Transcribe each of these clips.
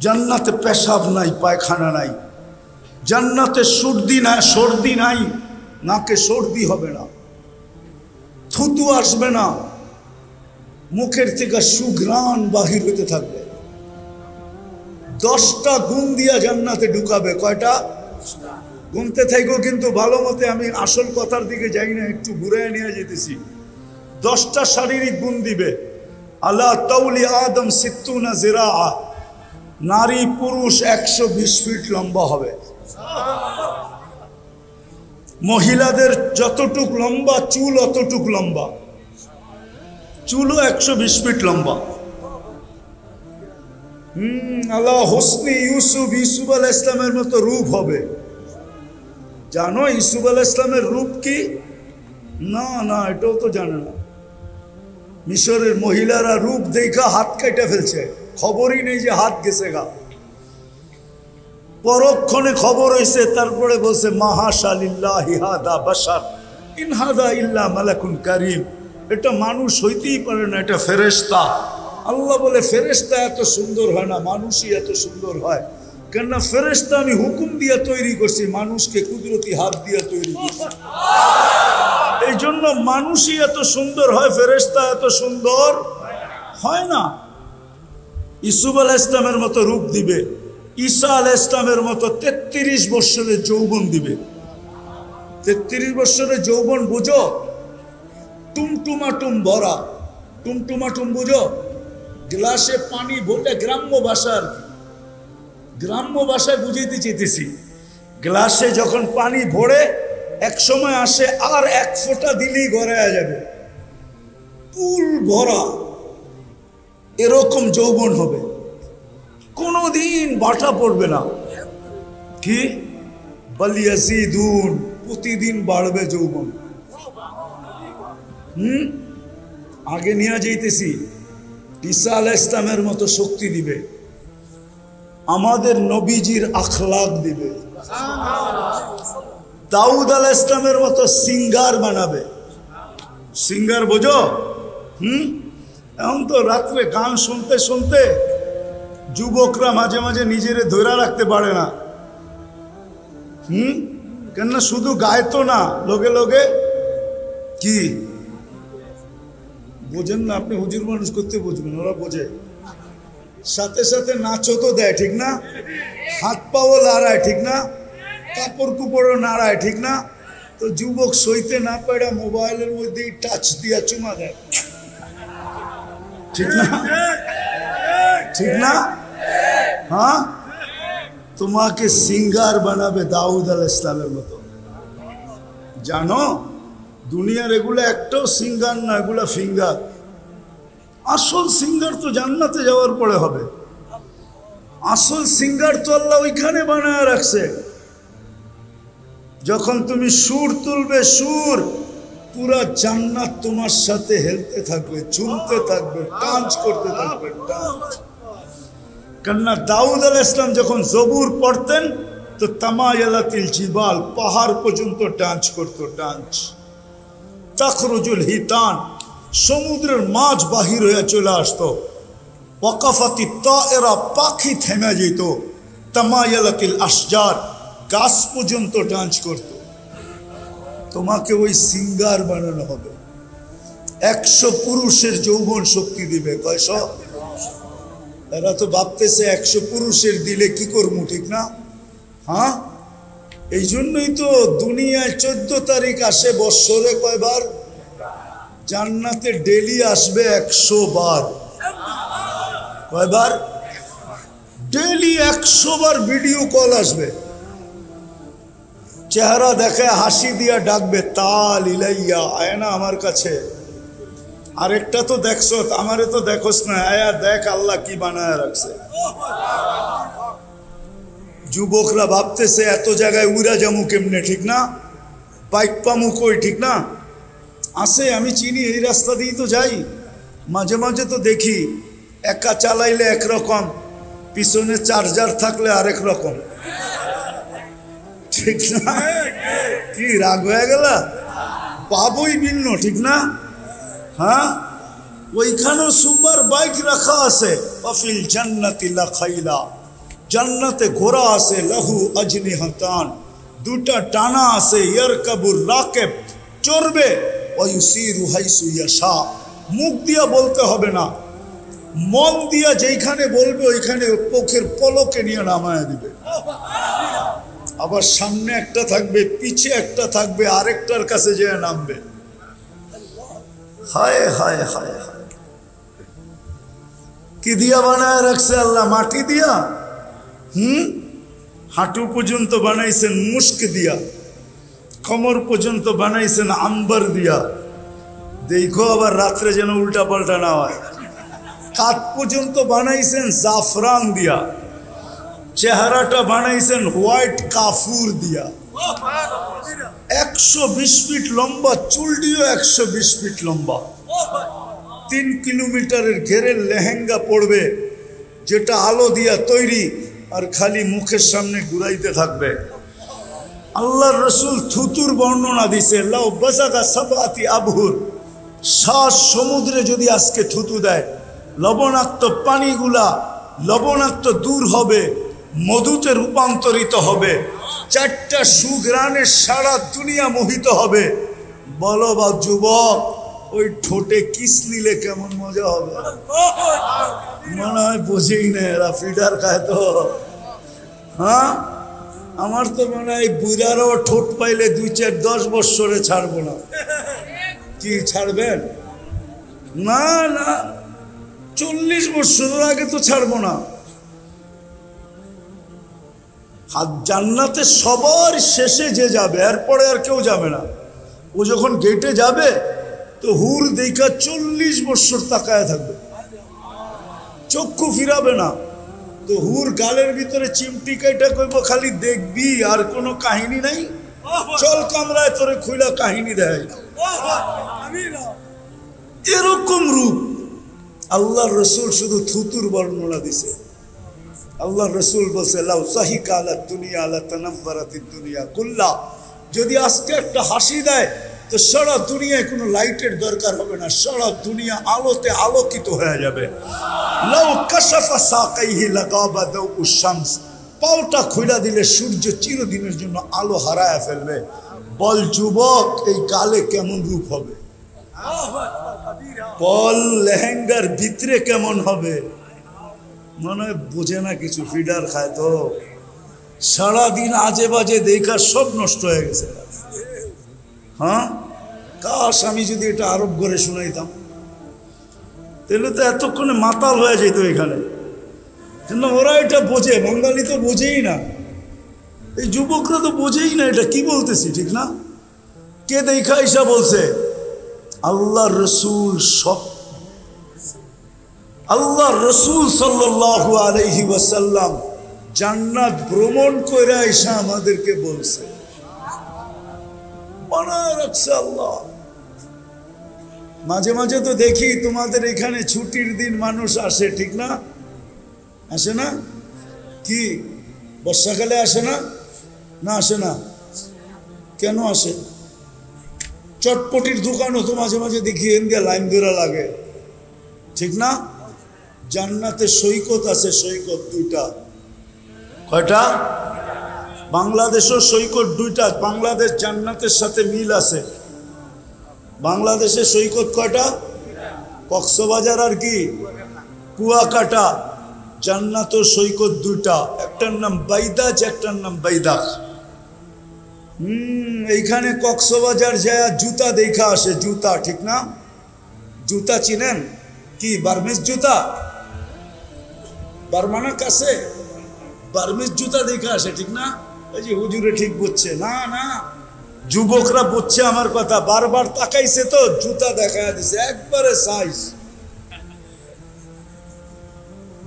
জান্নাতে পেশাব নাই, পায়খানা নাই। জান্নাতে সর্দি নাই, নাকে সর্দি হবে না, থুতু আসবে না, মুখের থেকে সুঘ্রাণ বাহির হতে থাকবে। 10টা গুণ দিয়া জান্নাতে ঢুকাবে। কয়টা? গুনতে থাকো, কিন্তু ভালো মতে আমি আসল কথার দিকে যাই না, একটু ঘুরে নিয়ে যেতেছি। 10টা শারীরিক গুণ দিবে। আলা তাউলি আদম সিত্তুনা জিরা, নারী পুরুষ 120 ফিট লম্বা হবে। মহিলাদের যতটুক লম্বা চুল অতটুক লম্বা, চুলও 120 ফিট লম্বা। আল্লাহ হোসনি ইউসুফ আলাইহিস ইসলামের মতো রূপ হবে। জানো ইউসুফ আলাইহিস ইসলামের রূপ কি? না না, এটাও তো জানে না। মিশরের মহিলারা রূপ দেখা হাত কেটে ফেলছে, খবরই নেই যে হাত গেছে গা। পরক্ষণে খবর হয়েছে, তারপরে বলছে মাহাশা লিল্লাহি হাদা বাশার ইন হাদা ইল্লা মালাকুন কারীম। এটা মানুষ হইতেই পারে না, এটা ফেরেশতা। আল্লাহ বলে ফেরেশতা এত সুন্দর হয় না, মানুষই এত সুন্দর হয়। কেননা ফেরেশতা আমি হুকুম দিয়ে তৈরি করছি, মানুষকে কুদরতি হাত দিয়ে তৈরি করছি। এই জন্য মানুষই এত সুন্দর হয়, ফেরেশতা এত সুন্দর হয় না। ইউসুফ আলাইহিস ইসলামের মতো রূপ দিবে, ঈসা আলাইহিস ইসলামের মতো 33 বছরের যৌবন দিবে। 33 বছরের যৌবন বুঝো? টুমটুমাটুম ভরা, টুমটুমাটুম বুঝো? গ্লাসে পানি ভরে, গ্রাম্য ভাষা আর কি, গ্রাম্য ভাষায় বুঝাইতে চেয়েছি। গ্লাসে যখন পানি ভরে এক সময় আসে, আর 1 ফোঁটা দিলেই গড়ায়া যাবে, পুল ভরা, এরকম যৌবন হবে, কোনোদিন বাটা পড়বে না। কি বালিয়াসিদুন, প্রতিদিন বাড়বে যৌবন। আগে নিয়ে যাইতেছি। ঈসা আলাইহিস ইসলামের মতো শক্তি দিবে, আমাদের নবীজির আখলাক দিবে। দাউদ আলাইহিস ইসলামের মতো সিঙ্গার বানাবে। সিঙ্গার বোঝো? এখন তো রাত্রে গান শুনতে শুনতে যুবকরা মাঝে মাঝে নিজেরে ধরে রাখতে পারে না। কেননা শুধু গায় তো না, লোকে লোকে কি বোঝেন না আপনি? হুজুর মানুষ করতে বুঝবেন, ওরা বোঝে। সাথে সাথে নাচও তো দেয়, ঠিক না? হাত পাও নাড়ায়, ঠিক না? কাপড় কুপড়ও নাড়ায়, ঠিক না? তো যুবক সইতে না পারে মোবাইলের মধ্যে টাচ দিয়া চুমা দেয়, ঠিক না? ঠিক না? হ্যাঁ, তোমাকে সিঙ্গার বানাবে দাউদ আলাইহিস ইসলামের মতো। জানো দুনিয়ার এগুলো একটাও সিঙ্গার না, এগুলা ফিঙ্গার। আসল সিঙ্গার তো জান্নাতে যাওয়ার পরে হবে। আসল সিঙ্গার তো আল্লাহ ওইখানে বানায় রাখছে। যখন তুমি সুর তুলবে, সুর পুরা জান্নাত তোমার সাথে হেলতে থাকবে, চুমতে থাকবে, ডান্স করতে থাকবে, ডান্স। কেননা দাউদ আলাইহিস ইসলাম যখন জবুর পড়তেন তো তামায়ালাতিল জিবাল, পাহাড় পর্যন্ত ডান্স করতো, ডান্স। তাখরুজুল হিতান, সমুদ্রের মাছ বাহির হয়ে চলে আসতো। ওয়াকাফাতি তায়রা, পাখি থেমে যেত। তামায়ালাতিল আশজার, গাছ পর্যন্ত ডান্স করত। তোমাকে ওই সিঙ্গার বানানো হবে। 100 পুরুষের যৌবন শক্তি দিবে। কয়শো? এরা তো ভাবতেছে 100 পুরুষের দিলে কি করবো, ঠিক না? হ্যাঁ, এই জন্যই তো দুনিয়ায় 14 তারিখ আসে বৎসরে কয়বার? জান্নাতে ডেলি আসবে 100 বার। কয়বার? ডেলি 100 বার ভিডিও কল আসবে, চেহারা দেখে হাসি দিয়া ডাকবে, তাল ইলাইয়া, আয় না আমার কাছে। আরেকটা তো দেখছো, আমারে তো দেখোস না, আয়া দেখ আল্লাহ কি বানায় রাখছে। যুবকরা ভাবতেছে এত জায়গায় উড়া জামু কেমনে, ঠিক না? বাইক পামু কই, ঠিক না? আসে, আমি চিনি, এই রাস্তা দিয়ে তো যাই, মাঝে মাঝে তো দেখি একা চালাইলে একরকম, পিছনে চার্জার থাকলে আরেক রকম, ঠিক না? কি রাগ হয়ে গেল? পাবই ভিন্ন, ঠিক না? হ্যাঁ, ওইখানেও সুপার বাইক রাখা আছে। ওয়াফিল জান্নাতি লাখাইলা, জান্নাতে ঘোড়া আছে, লাহু আজনিহাতান, দুটা টানা আছে, ইয়ারকাবুর রাকিব, চড়বে, ওয়ায়ুসিরু হাইসু ইয়াশা, মুখ দিয়া বলতে হবে না, মন দিয়া যেখানে বলবে ওইখানে চোখের পলকে নিয়ে নামায় দিবে। আবার সামনে একটা থাকবে, পিছে একটা থাকবে, আরেকটার কাছে যেয়ে নামবে। হায় হায় হায় হায়, কি দিয়া বানায় রাখছে আল্লাহ? মাটি দিয়া। হাঁটু পর্যন্ত বানাইছেন মুস্ক দিয়া, কোমর পর্যন্ত বানাইছেন আম্বার দিয়া। দেখো আবার রাত্রে যেন উল্টা পাল্টা না হয়। কাত পর্যন্ত বানাইছেন জাফরান দিয়া, চেহারাটা বানাইছেন হোয়াইট কাফুর দিয়া। 120 ফিট লম্বা, চুলটিও 120 ফিট লম্বা। 3 কিলোমিটারের ঘেরের লেহেঙ্গা পড়বে, যেটা আলো দিয়া তৈরি, আর খালি মুখের সামনে ঘুরাইতে থাকবে। আল্লাহর রসুল থুতুর বর্ণনা দিছে, লাউ বাসাকা সাবাতি আবহুর, 7 সমুদ্রে যদি আজকে থুতু দেয়, লবণাক্ত পানিগুলা লবণাক্ত দূর হবে, মধুতে রূপান্তরিত হবে, 4টা সুঘ্রাণে সারা দুনিয়া মোহিত হবে। বলো বা যুবক, ওই ঠোঁটে কিস নিলে কেমন মজা হবে? মনে হয় বোঝেই না, এরা ফিডার খায় তো। হ্যাঁ, আমার তো মনে হয় বুড়ারও ঠোঁট পাইলে 2-4-10 বৎসরে ছাড়বো না। কি ছাড়বেন? না না, 40 বৎসরের আগে তো ছাড়বো না। জান্নাতে সবার শেষে যে যাবে, এরপরে আর কেউ যাবে না। ও যখন গেটে যাবে তো হুর দেখা 40 বৎসর তাকায় থাকবে, চক্ষু ফিরাবে না। তো হুর গালের ভিতরে চিমটি কাইটা কইব, খালি দেখবি, আর কোনো কাহিনী নাই, চল কামরায় তোরে খুইলা কাহিনী দেয়। এরকম রূপ আল্লাহর রসুল শুধু থুতুর বর্ণনা দিছে। আল্লাহর রসুল বলছে, লাউ সাহিকা আলা দুনিয়া আলা তানাব্বারাতিদ দুনিয়া কুল্লা, যদি আজকে একটা হাসি দেয় তো সারা দুনিয়ায় কোনো লাইটের দরকার হবে না, সারা দুনিয়া আলোতে আলোকিত হয়ে যাবে। লাউ কাশাফা সাকাইহি লাগাবা দাউ শামস, পাওটা খুইলা দিলে সূর্য চিরদিনের জন্য আলো হারায় ফেলবে। বল যুবক, এই গালে কেমন রূপ হবে? বল লেহেঙ্গার ভিতরে কেমন হবে? মনে হয় বোঝে না কিছু, ফিডার খায় তো। সারাদিন আজে বাজে দেখা সব নষ্ট হয়ে গেছে। হ্যাঁ, কাশ আমি যদি এটা আরব করে শুনাইতাম, তাহলে তো এতক্ষণে মাতাল হয়ে যেত এখানে। কিন্তু ওরা এটা বোঝে, বাঙালি তো বোঝেই না, এই যুবকরা তো বোঝেই না এটা কি বলতেছি, ঠিক না? কে দেখা ঈশা বলছে? আল্লাহ রসুল। সব আল্লাহ রসুল সাল্লাল্লাহু আলাইহি ওয়াসাল্লাম জান্নাত ভ্রমণ করে ঈশা আমাদেরকে বলছে, বানায় রাখছে আল্লাহ। মাঝে মাঝে তো দেখি তোমাদের এখানে ছুটির দিন মানুষ আসে, ঠিক না? আসে না? কি বর্ষাকালে আসে না? না আসে না? কেন আসে? চটপটির দোকানও তো মাঝে মাঝে দেখি ইন্ডিয়া লাইন ধরা লাগে, ঠিক না? জান্নাতে সৈকত আছে, সৈকত 2টা। কয়টা? বাংলাদেশও সৈকত 2টা। বাংলাদেশ জান্নাতের সাথে মিল আছে। বাংলাদেশের সৈকত কয়টা? কক্সবাজার আর কি কুয়াকাটা। জান্নাতের সৈকত 2টা, একটার নাম বাইদাজ, একটার নাম বাইদাখ। এইখানে কক্সবাজার যায় জুতা দেখা আসে, জুতা, ঠিক না? জুতা চিনেন? কি বার্মিজ জুতা? বার্মানার কাছে বার্মিজ জুতা দেখা আসে, ঠিক না? এই যে হুজুরে ঠিক বুঝছে না, না যুবকরা বুঝছে আমার কথা, বারবার তাকাইছে তো জুতা দেখা দিছে একবারে সাইজ।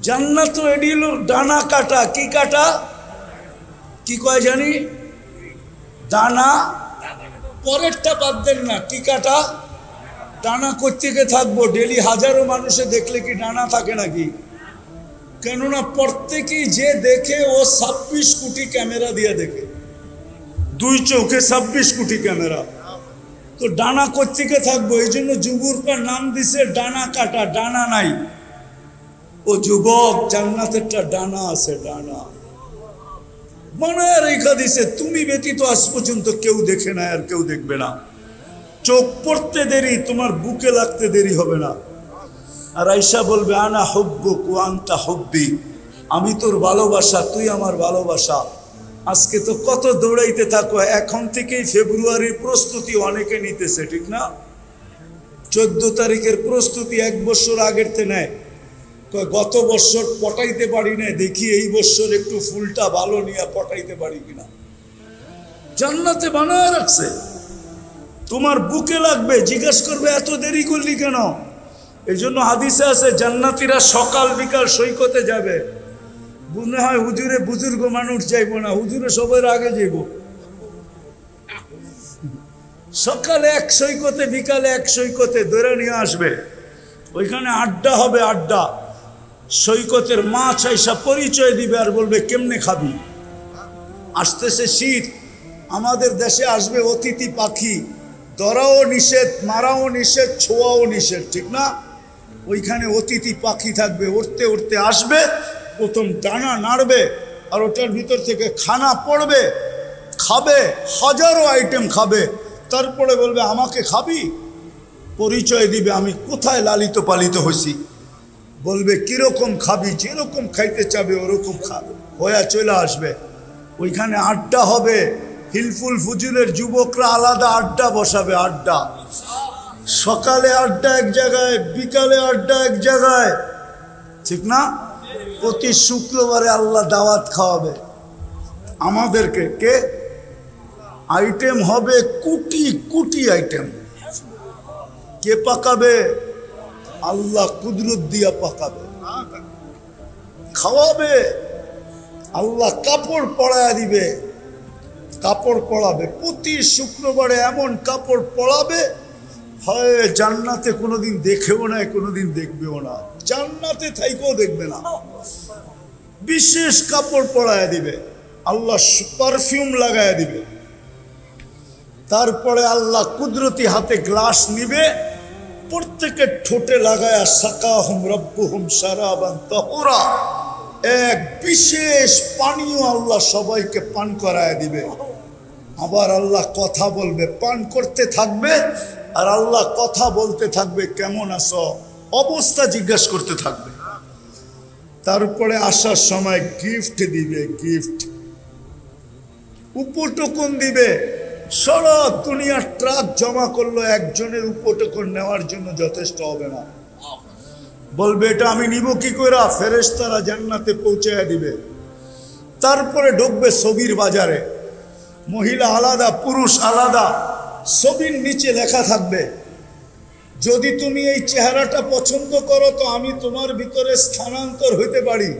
জান্নাত এডি হলো ডানা কাটা। কি কাটা? কি কয় জানি? ডানা। পরেরটা বাদ দেন না, কি কাটা? ডানা কোত্থেকে থাকবো? ডেলি হাজারো মানুষে দেখলে কি ডানা থাকে নাকি? কেননা প্রত্যেকেই যে দেখে ও 26 কোটি ক্যামেরা দিয়ে দেখে, 2 চোখে 26 কোটি ক্যামেরা। তো ডানা কোত্থেকে থাকবো? এই জন্য যুবকরা নাম দিছে ডানা কাটা, ডানা নাই। ও যুবক, জান্নাতেরটা ডানা আছে, ডানা বানায় রেখা দিছে। তুমি ব্যতীত আজ পর্যন্ত কেউ দেখে না, আর কেউ দেখবে না। চোখ পড়তে দেরি, তোমার বুকে লাগতে দেরি হবে না। আর আয়েশা বলবে আনা হুব্বুক ওয়া আনতা হুব্বি, আমি তোর ভালোবাসা, তুই আমার ভালোবাসা। আজকে তো কত দৌড়াইতে থাকো, এখন থেকেই ফেব্রুয়ারির প্রস্তুতি অনেকে নিতেছে, ঠিক না? 14 তারিখের প্রস্তুতি 1 বছর আগের তে নেয়। গত বছর পটাইতে পারি না, দেখি এই বছর একটু ফুলটা ভালো নিয়ে পটাইতে পারি কিনা। জান্নাতে বানায় রাখছে, তোমার বুকে লাগবে। জিজ্ঞাসা করবে এত দেরি করলি কেন? এই জন্য হাদিসে আছে জান্নাতীরা সকাল বিকাল সৈকতে যাবে। মনে হয় হুজুরে বুজুর্গ মানুষ যাইব না, হুজুরে সবার আগে যাইব। সকালে এক সৈকতে, বিকালে এক সৈকতে ধরে নিয়ে আসবে। ওইখানে আড্ডা হবে, আড্ডা। সৈকতের মাছ আইসা পরিচয় দিবে আর বলবে কেমনে খাবি। আসতেছে শীত, আমাদের দেশে আসবে অতিথি পাখি, ধরাও নিষেধ, মারাও নিষেধ, ছোঁয়াও নিষেধ, ঠিক না? ওইখানে অতিথি পাখি থাকবে, উড়তে উড়তে আসবে, প্রথম ডানা নাড়বে আর ওটার ভিতর থেকে খানা পড়বে, খাবে, হাজারো আইটেম খাবে। তারপরে বলবে আমাকে খাবি, পরিচয় দিবে আমি কোথায় লালিত পালিত হয়েছি। বলবে কিরকম খাবি, যেরকম খাইতে চাবে ওরকম খাবে, হয়ে চলে আসবে। ওইখানে আড্ডা হবে, হিলফুল ফুজুলের যুবকরা আলাদা আড্ডা বসাবে, আড্ডা। সকালে আড্ডা এক জায়গায়, বিকালে আড্ডা এক জায়গায়, ঠিক না? প্রতি শুক্রবারে আল্লাহ দাওয়াত খাওয়াবে আমাদেরকে। কে? আইটেম হবে কোটি কোটি আইটেম। কে পাকাবে? আল্লাহ কুদরত দিয়া পাকাবে, খাওয়াবে। আল্লাহ কাপড় পরায়া দিবে, কাপড় পরাবে। প্রতি শুক্রবারে এমন কাপড় পরাবে, হয় জান্নাতে কোনোদিন দেখেও না, কোনোদিন দেখবেও না, জান্নাতে থাইকেও দেখবে না। বিশেষ কাপড় পরায়া দিবে, আল্লাহ পারফিউম লাগায়া দিবে। তারপরে আল্লাহ কুদরতি হাতে গ্লাস নিবে, প্রত্যেকের ঠোঁটে লাগায়া সাকাহুম রব্বুহুম শারাবান তাহুরা, এক বিশেষ পানীয় আল্লাহ সবাইকে পান করায় দিবে। আবার আল্লাহ কথা বলবে, পান করতে থাকবে আর আল্লাহ কথা বলতে থাকবে, কেমন আছো, অবস্থা জিজ্ঞাসা করতে থাকবে। তারপরে আসার সময় গিফট দিবে, গিফট, উপটোকন দিবে। সারা দুনিয়ার ট্রাক জমা করলো, একজনের উপটোকন নেওয়ার জন্য যথেষ্ট হবে না। বলবে এটা আমি নিব কি করে? ফেরেশতারা জান্নাতে পৌঁছায় দিবে। তারপরে ঢুকবে ছবির বাজারে, মহিলা আলাদা, পুরুষ আলাদা। ছবির নিচে লেখা থাকবে যদি তুমি এই চেহারাটা পছন্দ করো তো আমি তোমার ভিতরে স্থানান্তর হইতে পারি।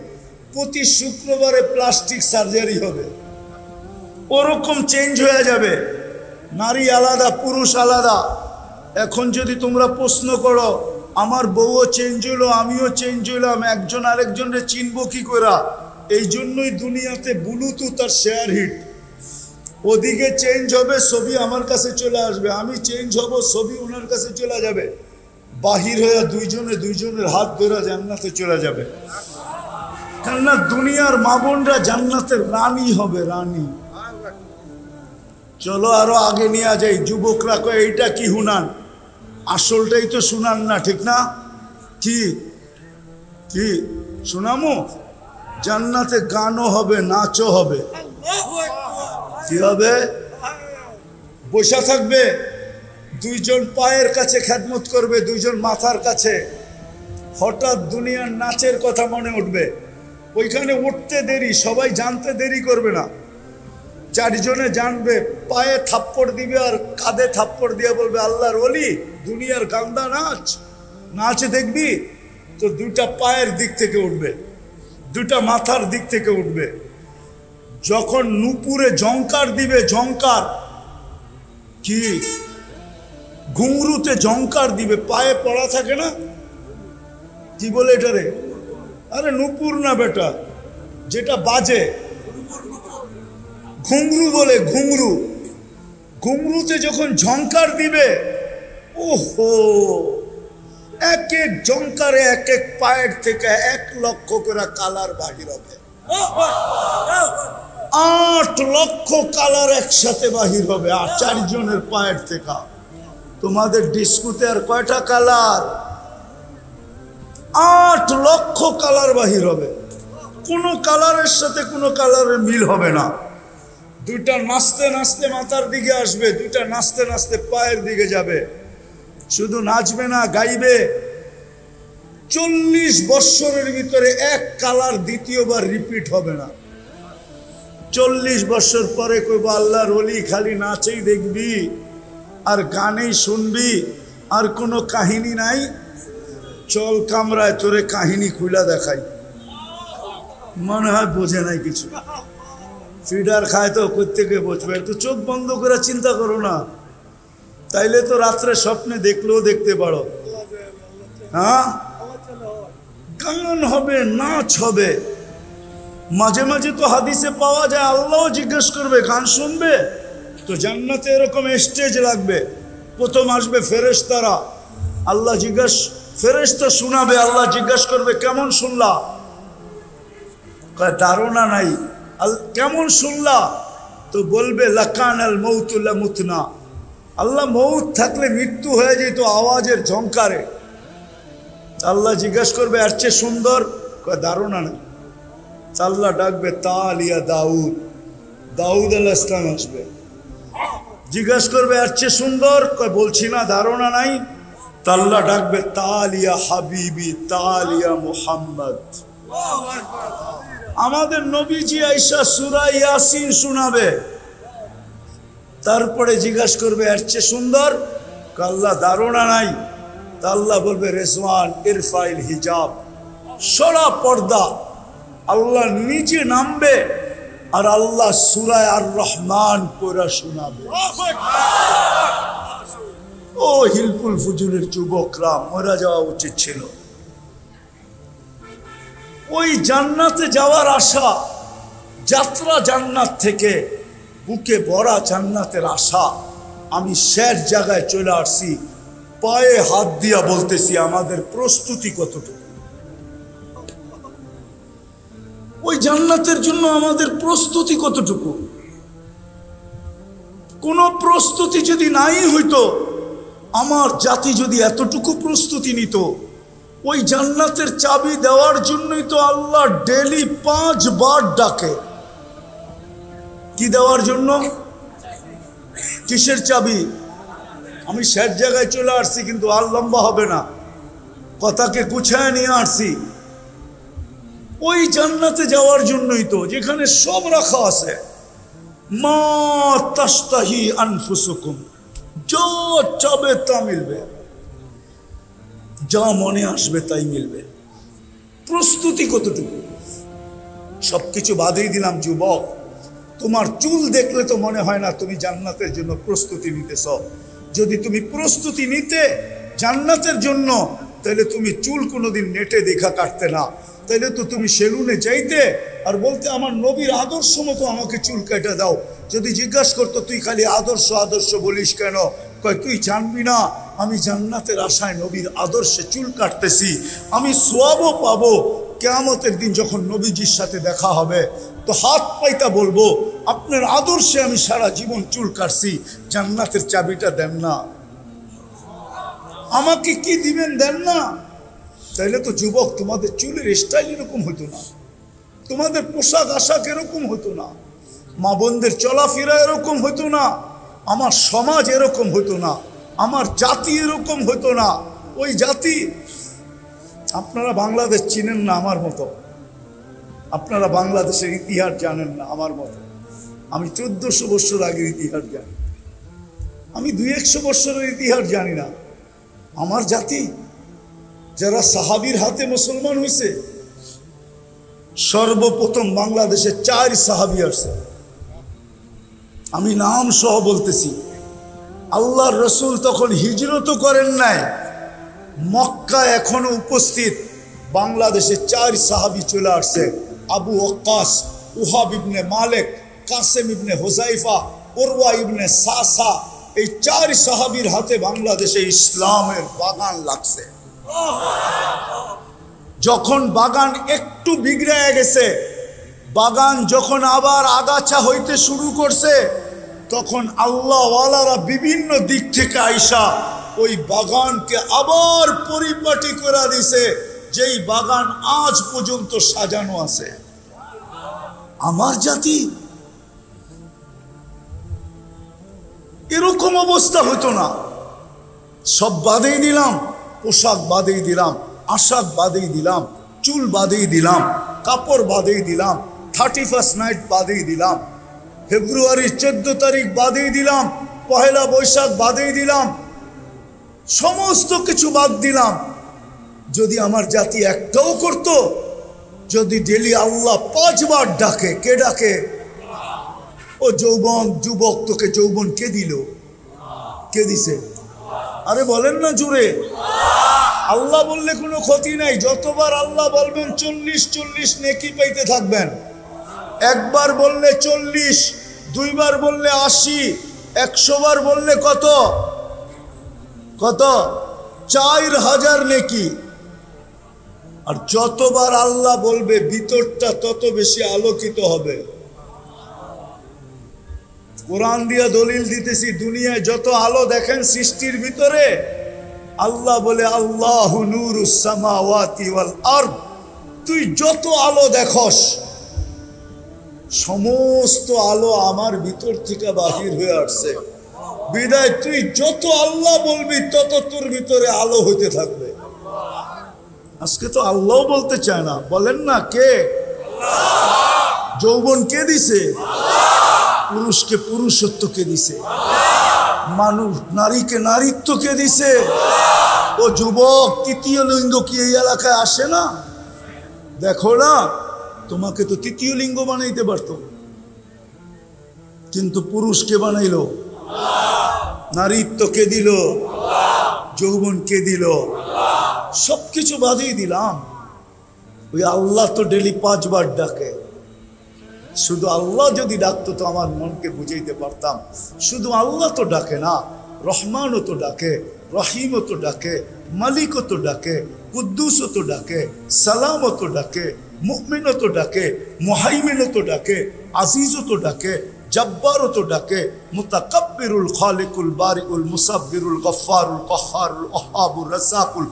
প্রতি শুক্রবারে প্লাস্টিক সার্জারি হবে, ওরকম চেঞ্জ হয়ে যাবে। নারী আলাদা, পুরুষ আলাদা। এখন যদি তোমরা প্রশ্ন করো আমার বউও চেঞ্জ হইলো, আমিও চেঞ্জ হইলাম, একজন আরেকজনকে চিনবো কি করে? এই জন্যই দুনিয়াতে ব্লুটুথ আর শেয়ার হিট। ওদিকে চেঞ্জ হবে, ছবি আমার কাছে চলে আসবে, আমি চেঞ্জ হব, ছবি ওনার কাছে চলে যাবে। বাহির হয়ে দুইজনের হাত ধরে জান্নাতে চলে যাবে। কেননা দুনিয়ার মা বোনরা জান্নাতের রানী হবে, রানী। চলো আরো আগে নিয়ে যাই। যুবকরা কয় এইটা কি হুনান, আসলটাই তো শুনান না, ঠিক না? কি কি শুনামো? জান্নাতে গানও হবে, নাচও হবে। কি হবে? বসা থাকবে, দুইজন পায়ের কাছে খেদমত করবে, দুইজন মাথার কাছে। হঠাৎ দুনিয়ার নাচের কথা মনে উঠবে, ওইখানে উঠতে দেরি, সবাই জানতে দেরি করবে না। চারজনে জানবে, পায়ে থাপ্পড় দিবে আর কাঁধে থাপ্পড় দিয়ে বলবে আল্লাহর ওলি দুনিয়ার গান্দা নাচ, নাচ দেখবি তো দুইটা পায়ের দিক থেকে উঠবে, দুইটা মাথার দিক থেকে উঠবে। যখন নুপুরে ঝংকার দিবে, ঝংকার কি ঘুংরুতে ঝংকার দিবে, পায়ে পড়া থাকে না, কি বলে এটারে? আরে নুপুর না বেটা, যেটা বাজে, ঘুংরু বলে, ঘুংরু। ঘুমরুতে যখন ঝংকার দিবে, ওহো, এক এক ঝংকারে এক এক পায়ের থেকে 1 লক্ষ করে কালার বাহির হবে। 8 লক্ষ কালার একসাথে বাহির হবে, আর 4 জনের পায়ের থেকে। তোমাদের ডিস্কুতে আর কয়টা কালার? 8 লক্ষ কালার বাহির হবে। কোনো কালারের সাথে কোনো কালারের মিল হবে না। দুইটা নাচতে নাচতে মাথার দিকে আসবে, দুইটা নাচতে নাচতে পায়ের দিকে যাবে। শুধু নাচবে না, গাইবে। 40 বৎসরের ভিতরে 1 কালার দ্বিতীয়বার রিপিট হবে না। 40 বৎসর পরে কইব আল্লাহর ওলি খালি নাচেই দেখবি আর গানেই শুনবি, আর কোনো কাহিনী নাই। চল কামরায় তোরে কাহিনী খুলা দেখাই। মনে হয় বোঝে নাই কিছু, ফিডার খায় তো প্রত্যেকে বুঝবে। তো চোখ বন্ধ করে চিন্তা করো না, তাইলে তো রাত্রে স্বপ্নে দেখলেও দেখতে পারো। হ্যাঁ, গান হবে, নাচ হবে। মাঝে মাঝে তো হাদিসে পাওয়া যায় আল্লাহও জিজ্ঞেস করবে গান শুনবে? তো জান্নাতে এরকম স্টেজ লাগবে। প্রথম আসবে ফেরেশতারা, আল্লাহ জিজ্ঞেস, ফেরেশতা শোনাবে, আল্লাহ জিজ্ঞেস করবে কেমন শুনলা? ধারণা নাই। কেমন শুনলা? তো বলবে লাকান আল মৌতু লামুতনা, আল্লাহ মৌত থাকলে মৃত্যু হয়ে যেত আওয়াজের ঝংকারে। আল্লাহ জিজ্ঞেস করবে এর চেয়ে সুন্দর? ধারণা নাই। আল্লাহ ডাকবে তালিয়া দাউদ, দাউদ আলাইহিস সালাম আসবে, জিজ্ঞেস করবে এর চেয়ে সুন্দর? বলছি না, ধারণা নাই। আল্লাহ ডাকবে তালিয়া হাবিবি, তালিয়া মুহাম্মদ। আমাদের নবীজি আয়েশা সূরা ইয়াসিন শোনাবে, তারপরে জিজ্ঞাসা করবে এর চেয়ে সুন্দর? আল্লাহ ধারণা নাই। তা আল্লাহ বলবে রেজওয়ান ইরফাইল হিজাব, সরা পর্দা। আল্লাহ নিজে নামবে আর আল্লাহ সূরা আর রহমান পড়া শোনাবে। ও হিলফুল ফুজুরের যুবকরা, মরে যাওয়া উচিত ছিল। ওই জান্নাতে যাওয়ার আশা, যাত্রা জান্নাত থেকে, বুকে ভরা জান্নাতের আশা। আমি শেষ জায়গায় চলে আসছি, পায়ে হাত দিয়া বলতেছি আমাদের প্রস্তুতি কতটুকু? ওই জান্নাতের জন্য আমাদের প্রস্তুতি কতটুকু? কোন প্রস্তুতি যদি নাই হইতো, আমার জাতি যদি এতটুকু প্রস্তুতি নিত, ওই জান্নাতের চাবি দেওয়ার জন্যই তো আল্লাহ ডেলি 5 বার ডাকে। কি দেওয়ার জন্য? কিসের চাবি? আমি শেষ জায়গায় চলে আসছি, কিন্তু আর লম্বা হবে না, কথাকে গুছায় নিয়ে আসছি। ওই জান্নাতে যাওয়ার জন্যই তো, যেখানে সব রাখা আছে। মা তাস্তাহি আনফুসুকুম, যা চাবে তা মিলবে, যা মনে আসবে তাই মিলবে। প্রস্তুতি কতটুকু? সবকিছু বাদেই দিলাম যুবক, তোমার চুল দেখলে তো মনে হয় না তুমি জান্নাতের জন্য প্রস্তুতি নিতেছ। যদি তুমি প্রস্তুতি নিতে জান্নাতের জন্য, তাহলে তুমি চুল কোনোদিন নেটে দেখা কাটতে না। তাহলে তো তুমি সেলুনে যাইতে আর বলতে আমার নবীর আদর্শ মতো আমাকে চুল কেটে দাও। যদি জিজ্ঞাসা করতো তুই খালি আদর্শ আদর্শ বলিস কেন, কয় তুই জানবি না আমি জান্নাতের আশায় নবীর আদর্শে চুল কাটতেছি, আমি সোয়াবও পাবো। কিয়ামতের দিন যখন নবীজির সাথে দেখা হবে, তো হাত পাইতা বলবো আপনার আদর্শে আমি সারা জীবন চুল কাটছি, জান্নাতের চাবিটা দেন না। আমাকে কি দিবেন? দেন না। তাইলে তো যুবক তোমাদের চুলের স্টাইল এরকম হতো না, তোমাদের পোশাক আশাক এরকম হতো না, মা বোনদের চলাফেরা এরকম হতো না, আমার সমাজ এরকম হতো না, আমার জাতি এরকম হতো না। ওই জাতি, আপনারা বাংলাদেশ চিনেন না আমার মতো, আপনারা বাংলাদেশের ইতিহাস জানেন না আমার মতো। আমি 1400 বছর আগের ইতিহাস জানি, আমি 200-100 বছরের ইতিহাস জানি না। আমার জাতি যারা সাহাবীর হাতে মুসলমান হয়েছে, সর্বপ্রথম বাংলাদেশে 4 সাহাবী আসছে। আমি নাম সহ বলতেছি। আল্লাহর রসুল তখন হিজরত করেন নাই, মক্কা এখনো উপস্থিত। বাংলাদেশে 4 সাহাবী চলে আসছে। আবু ওয়াক্কাস, উহাব ইবনে মালিক, কাসেম ইবনে হুযাইফা, উরওয়া ইবনে সাসা, এই 4 সাহাবীর হাতে বাংলাদেশে ইসলামের বাগান লাগছে। যখন বাগান একটু বিগড়ে গেছে, বাগান যখন আবার আগাছা হইতে শুরু করছে, তখন আল্লাহওয়ালারা বিভিন্ন দিক থেকে আইসা ওই বাগানকে আবার পরিপাটি করে দিছে, যেই বাগান আজ পর্যন্ত সাজানো আছে। আমার জাতি এরকম অবস্থা হতো না। সব বাদেই দিলাম, পোশাক বাদেই দিলাম, আশাক বাদেই দিলাম, চুল বাদেই দিলাম, কাপড় বাদেই দিলাম, 31st নাইট বাদেই দিলাম, ফেব্রুয়ারির 14 তারিখ বাদেই দিলাম, পহেলা বৈশাখ বাদেই দিলাম, সমস্ত কিছু বাদ দিলাম। যদি আমার জাতি একটাও করত, যদি ডেলি আল্লাহ 5 বার ডাকে, কে ডাকে? ও যৌবন, যুবক, তোকে যৌবন কে দিল? কে দিছে? আরে বলেন না জুড়ে। আল্লাহ বললে কোনো ক্ষতি নাই, যতবার আল্লাহ বলবেন 40 নেকি পাইতে থাকবেন। একবার বললে 40, 2 বার বললে 80, 100 বার বললে কত? 4000 নেকি। আর যতবার আল্লাহ বলবে ভিতরটা তত বেশি আলোকিত হবে। কোরআন দিয়া দলিল দিতেছি, দুনিয়ায় যত আলো দেখেন সৃষ্টির ভিতরে, আল্লাহ বলে আল্লাহু নূরুস সামাওয়াতি ওয়াল আরদ, তুই যত আলো দেখস সমস্ত আলো আমার ভিতর থেকে বাহির হয়ে আসছে। বিদায় তুই যত আল্লাহ বলবি তত তোর ভিতরে আলো হইতে থাকবে। আজকে তো আল্লাহ বলতে চায় না, বলেন না কে? যৌবন কে দিছে? পুরুষকে পুরুষত্ব কে দিছে? মানুষ নারীকে নারীত্ব কে দিছে? ও যুবক, 3য় লিঙ্গ কি এই এলাকায় আসে না? দেখো না, তোমাকে তো 3য় লিঙ্গ বানাইতে পারতো, কিন্তু পুরুষকে বানাইলো। নারীত্ব কে দিল? যৌবন কে দিল? সবকিছু বাদিয়ে দিলাম। ওই আল্লাহ তো ডেলি 5 বার ডাকে। শুধু আল্লাহ যদি ডাকতো তো আমার মনকে বুঝাইতে পারতাম। শুধু আল্লাহ তো ডাকে না, রহমানও তো ডাকে, রহিমও তো ডাকে, মালিকও তো ডাকে, কুদ্দুসও তো ডাকে, সালামও তো ডাকে, মুমিনও তো ডাকে, মুহাইমিনও তো ডাকে, আজিজও তো ডাকে, জব্বারও তো ডাকে, মুতাকাব্বিরুল খালিকুল বারিউল মুসাব্বিরুল গফফারুল কহ্হারুল ওহাবুর রাজ্জাকুল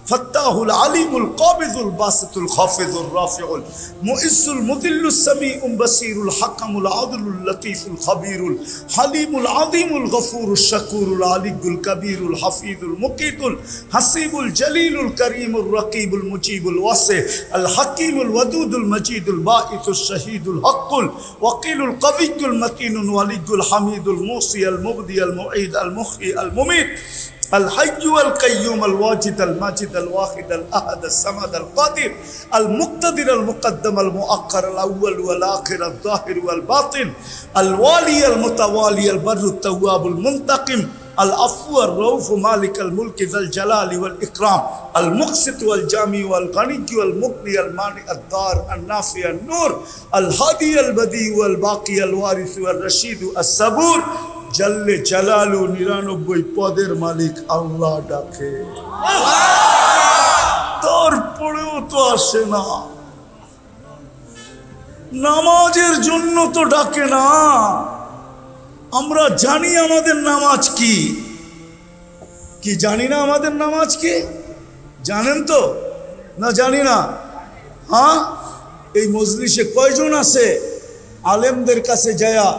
ফত্তাহুল আলিমুল কাবিজুল বাসিতুল খাফিজুর রাফিউল মুইজ্জুল মুদিল্লুস সামিউল বাসিরুল হাকামুল আদলুল লতীফুল খবীরুল হালিমুল আযীমুল গফুরুশ শাকুরুল আলিয়ুল কবীরুল হাফিজুল মুকিতুল হাসিবুল জলিলুল করিমুর রকিবুল মুজিবুল ওয়াসি আল হাকিমুল ওয়াদুদুল মজিদুল বাঈসুশ শহীদুল হকুল ওয়াকিলুল কবিয়ুল মতিনুল ওয়ালিয়ুল হামিদুল মুসি আল মুবদি আল মুঈদ আল মুহয়ি আল মুমীত الحي والقيوم الواجد الماجد الواحد الأحد الصمد القادر المقتدر المقدم المؤخر الأول والآخر الظاهر والباطن الوالي المتوالي البر التواب المنتقم العفو الرؤوف مالك الملك ذا الجلال والإكرام المقسط والجامع والغني والمغني المانع الضار النافع النور الهادي البديع والباقي الوارث والرشيد الصبور জল্লে জালালু 99 পদের মালিক আল্লাহ ডাকে। তারপরেও তো আসে না। নামাজের জন্য তো ডাকে না। আমরা জানি আমাদের নামাজ কি, কি জানি না আমাদের নামাজ কি? জানেন তো না? জানি না। হ্যাঁ, এই মজলিসে কয়জন আছে আলেমদের কাছে যায়া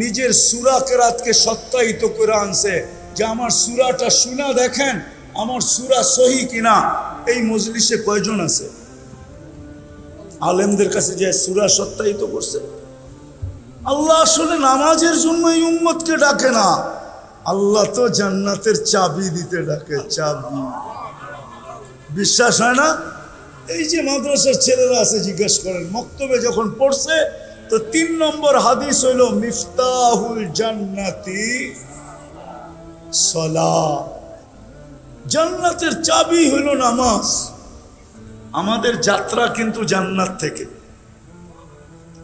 নিজের সূরা কেরাতকে সত্যায়িত করে আনছে যে আমার সূরাটা শুনা দেখেন আমার সূরা সহি কিনা? এই মজলিসে কয়জন আছে আলেমদের কাছে যে সূরা সত্যায়িত করছে? আল্লাহ আসলে নামাজের জন্য এই উম্মতকে ডাকে না। আল্লাহ তো জান্নাতের চাবি দিতে ডাকে, চাবি। বিশ্বাস হয় না? এই যে মাদ্রাসার ছেলেরা আছে, জিজ্ঞাসা করেন, মক্তবে যখন পড়ছে তো 3 নম্বর হাদিস হইল মিফতাহুল জান্নাতি সালাত। জান্নাতের চাবি হইল নামাজ। আমাদের যাত্রা কিন্তু জান্নাত থেকে।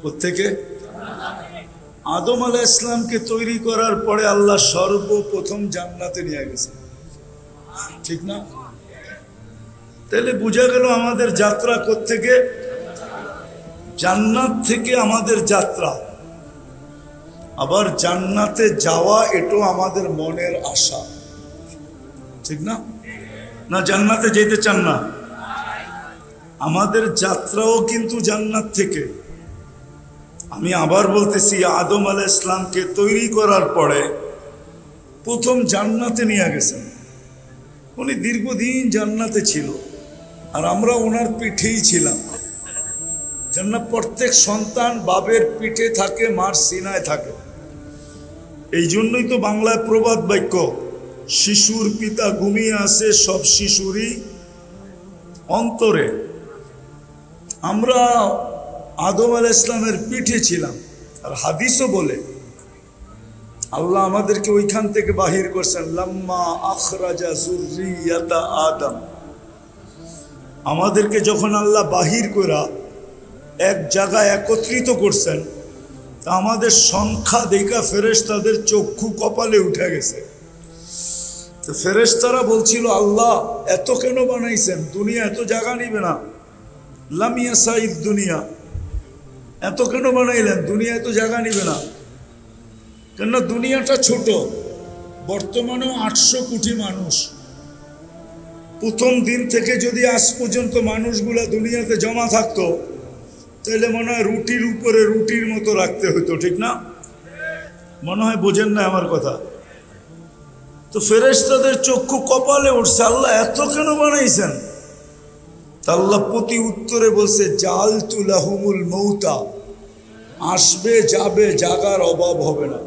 কোত্থেকে? আদম আলাইহিস সালামকে তৈরি করার পরে আল্লাহ সর্বপ্রথম জান্নাতে নিয়ে গেছে, ঠিক না? তাহলে বোঝা গেল আমাদের যাত্রা কোত্থেকে? জান্নাত থেকে আমাদের যাত্রা। আবার জান্নাতে যাওয়া এটাও আমাদের মনের আশা, ঠিক না? না জান্নাতে যেতে চান না? আমাদের যাত্রাও কিন্তু জান্নাত থেকে। আমি আবার বলতেছি, আদম আলাইহিস সালামকে তৈরি করার পরে প্রথম জান্নাতে নিয়ে গেছেন। উনি দীর্ঘদিন জান্নাতে ছিল, আর আমরা ওনার পিঠেই ছিলাম। জান্নাত প্রত্যেক সন্তান বাবের পিঠে থাকে, মার সিনায় থাকে। এই জন্যই তো বাংলায় প্রবাদ বাক্য, শিশুর পিতা ঘুমিয়ে আছে সব শিশুরই অন্তরে। আমরা আদম আলাইহিস সালামের পিঠে ছিলাম। আর হাদিসও বলে আল্লাহ আমাদেরকে ওইখান থেকে বাহির করছেন, লাম্মা আখরাজা যুররিয়াতা আদম। আমাদেরকে যখন আল্লাহ বাহির করা এক জায়গায় একত্রিত করছেন, তা আমাদের সংখ্যা দেখা ফেরেশতাদের চক্ষু কপালে উঠে গেছে। তো ফেরেশতারা বলছিল, আল্লাহ এত কেন বানাইছেন? দুনিয়া এত জায়গা নিবে না। লামিয়া সাইদ দুনিয়া, এত কেন বানাইলেন? দুনিয়া এত জায়গা নিবে না। কেননা দুনিয়াটা ছোট, বর্তমানেও 800 কোটি মানুষ। প্রথম দিন থেকে যদি আজ পর্যন্ত মানুষগুলা দুনিয়াতে জমা থাকতো, তাহলে মনে হয় রুটির উপরে রুটির মতো রাখতে হতো, ঠিক না? মনে হয় বোঝেন না আমার কথা। তো ফেরেশতাদের চক্ষু কপালে উঠছে, আল্লাহ এত কেন বানাইছেন? আল্লাহ প্রতি উত্তরে বলছে, জাআলতু লাহুমুল মৌতা, আসবে যাবে, জাগার অভাব হবে না।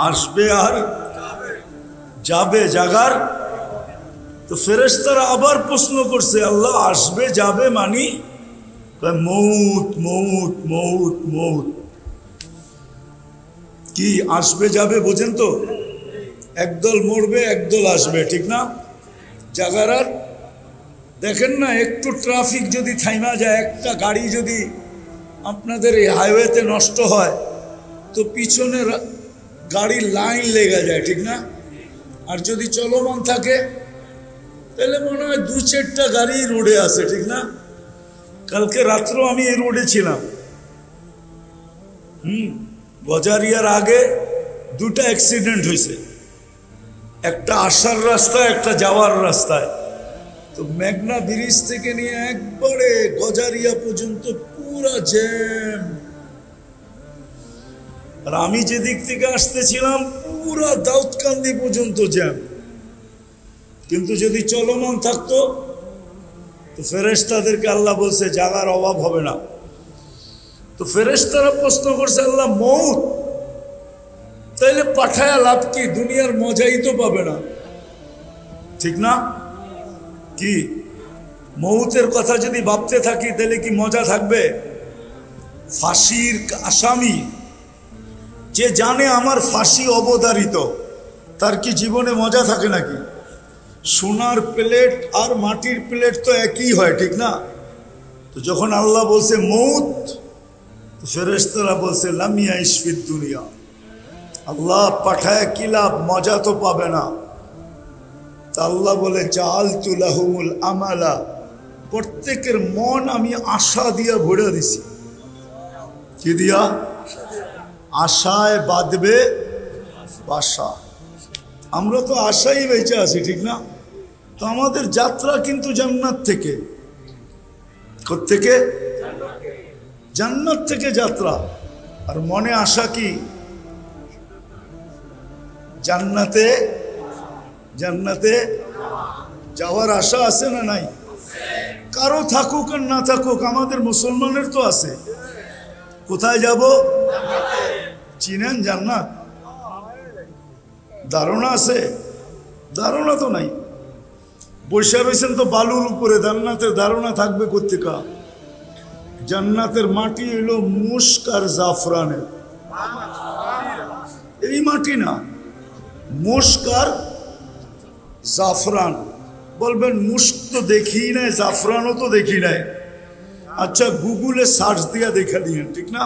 আসবে আর যাবে, জাগার। তো ফেরেশতারা আবার প্রশ্ন করছে, আল্লাহ আসবে যাবে মানি? মৌত মৌত মৌত মৌত। কি আসবে যাবে বোঝেন তো? একদল মরবে, একদল আসবে, ঠিক না? জাগার আর দেখেন না, একটু ট্রাফিক যদি থাইমা যায়, একটা গাড়ি যদি আপনাদের এই হাইওয়েতে নষ্ট হয়, তো পিছনের গাড়ির লাইন লেগে যায়, ঠিক না? আর যদি চলমান থাকে, তাহলে মনে হয় 2-4টা গাড়ি রোডে আছে, ঠিক না? কালকে রাত্রেও আমি এই রোডে ছিলাম। গজারিয়ার আগে 2টা অ্যাক্সিডেন্ট হয়েছে, একটা আসার রাস্তায়, একটা যাওয়ার রাস্তায়। তো মেঘনা ব্রিজ থেকে নিয়ে একবারে গজারিয়া পর্যন্ত পুরা জ্যাম। আর আমি যেদিক থেকে আসতেছিলাম পুরা দাউদকান্দি পর্যন্ত জ্যাম। কিন্তু যদি চলমান থাকতো, তো ফেরেশতাদেরকে আল্লাহ বলছে জাগার অভাব হবে না। তো ফেরেশতারা প্রশ্ন করছে, আল্লাহ মৌত, তাইলে পাঠায়া লাভ কি? দুনিয়ার মজাই তো পাবে না, ঠিক না? কি মৌতের কথা যদি ভাবতে থাকি, তাহলে কি মজা থাকবে? ফাঁসির আসামি যে জানে আমার ফাঁসি অবধারিত, তার কি জীবনে মজা থাকে নাকি? সোনার প্লেট আর মাটির প্লেট তো একই হয়, ঠিক না? তো যখন আল্লাহ বলছে মৌত, তো ফেরেশতারা বলছে লামিয়া ইশফিদ দুনিয়া, আল্লাহ পাঠায় কি লাভ? মজা তো পাবে না। তা আল্লাহ বলে জাআলতু লাহুমুল আমালা, প্রত্যেকের মন আমি আশা দিয়া ভরে দিছি। কি দিয়া? আশায় বাঁধবে বাসা। আমরা তো আশাই বেঁচে আছি, ঠিক না? তো আমাদের যাত্রা কিন্তু জান্নাত থেকে। কোত্থেকে? জান্নাত থেকে যাত্রা। আর মনে আশা কি? জান্নাতে, জান্নাতে যাওয়ার আশা আছে না নাই? কারো থাকুক আর না থাকুক, আমাদের মুসলমানের তো আছে। কোথায় যাব? চিনেন জান্নাত? ধারণা আছে? ধারণা তো নাই। বৈশা রয়েছেন তো বালুর উপরে, জান্নাতের ধারণা থাকবে কোত্থেকা? জান্নাতের মাটি হইল মুস্ক আর জাফরানের। এই মাটি না, মুস্ক আর জাফরান। বলবেন মুস্ক তো দেখি নাই, জাফরানও তো দেখি নাই। আচ্ছা গুগলে সার্চ দিয়া দেখা দিয়েন, ঠিক না?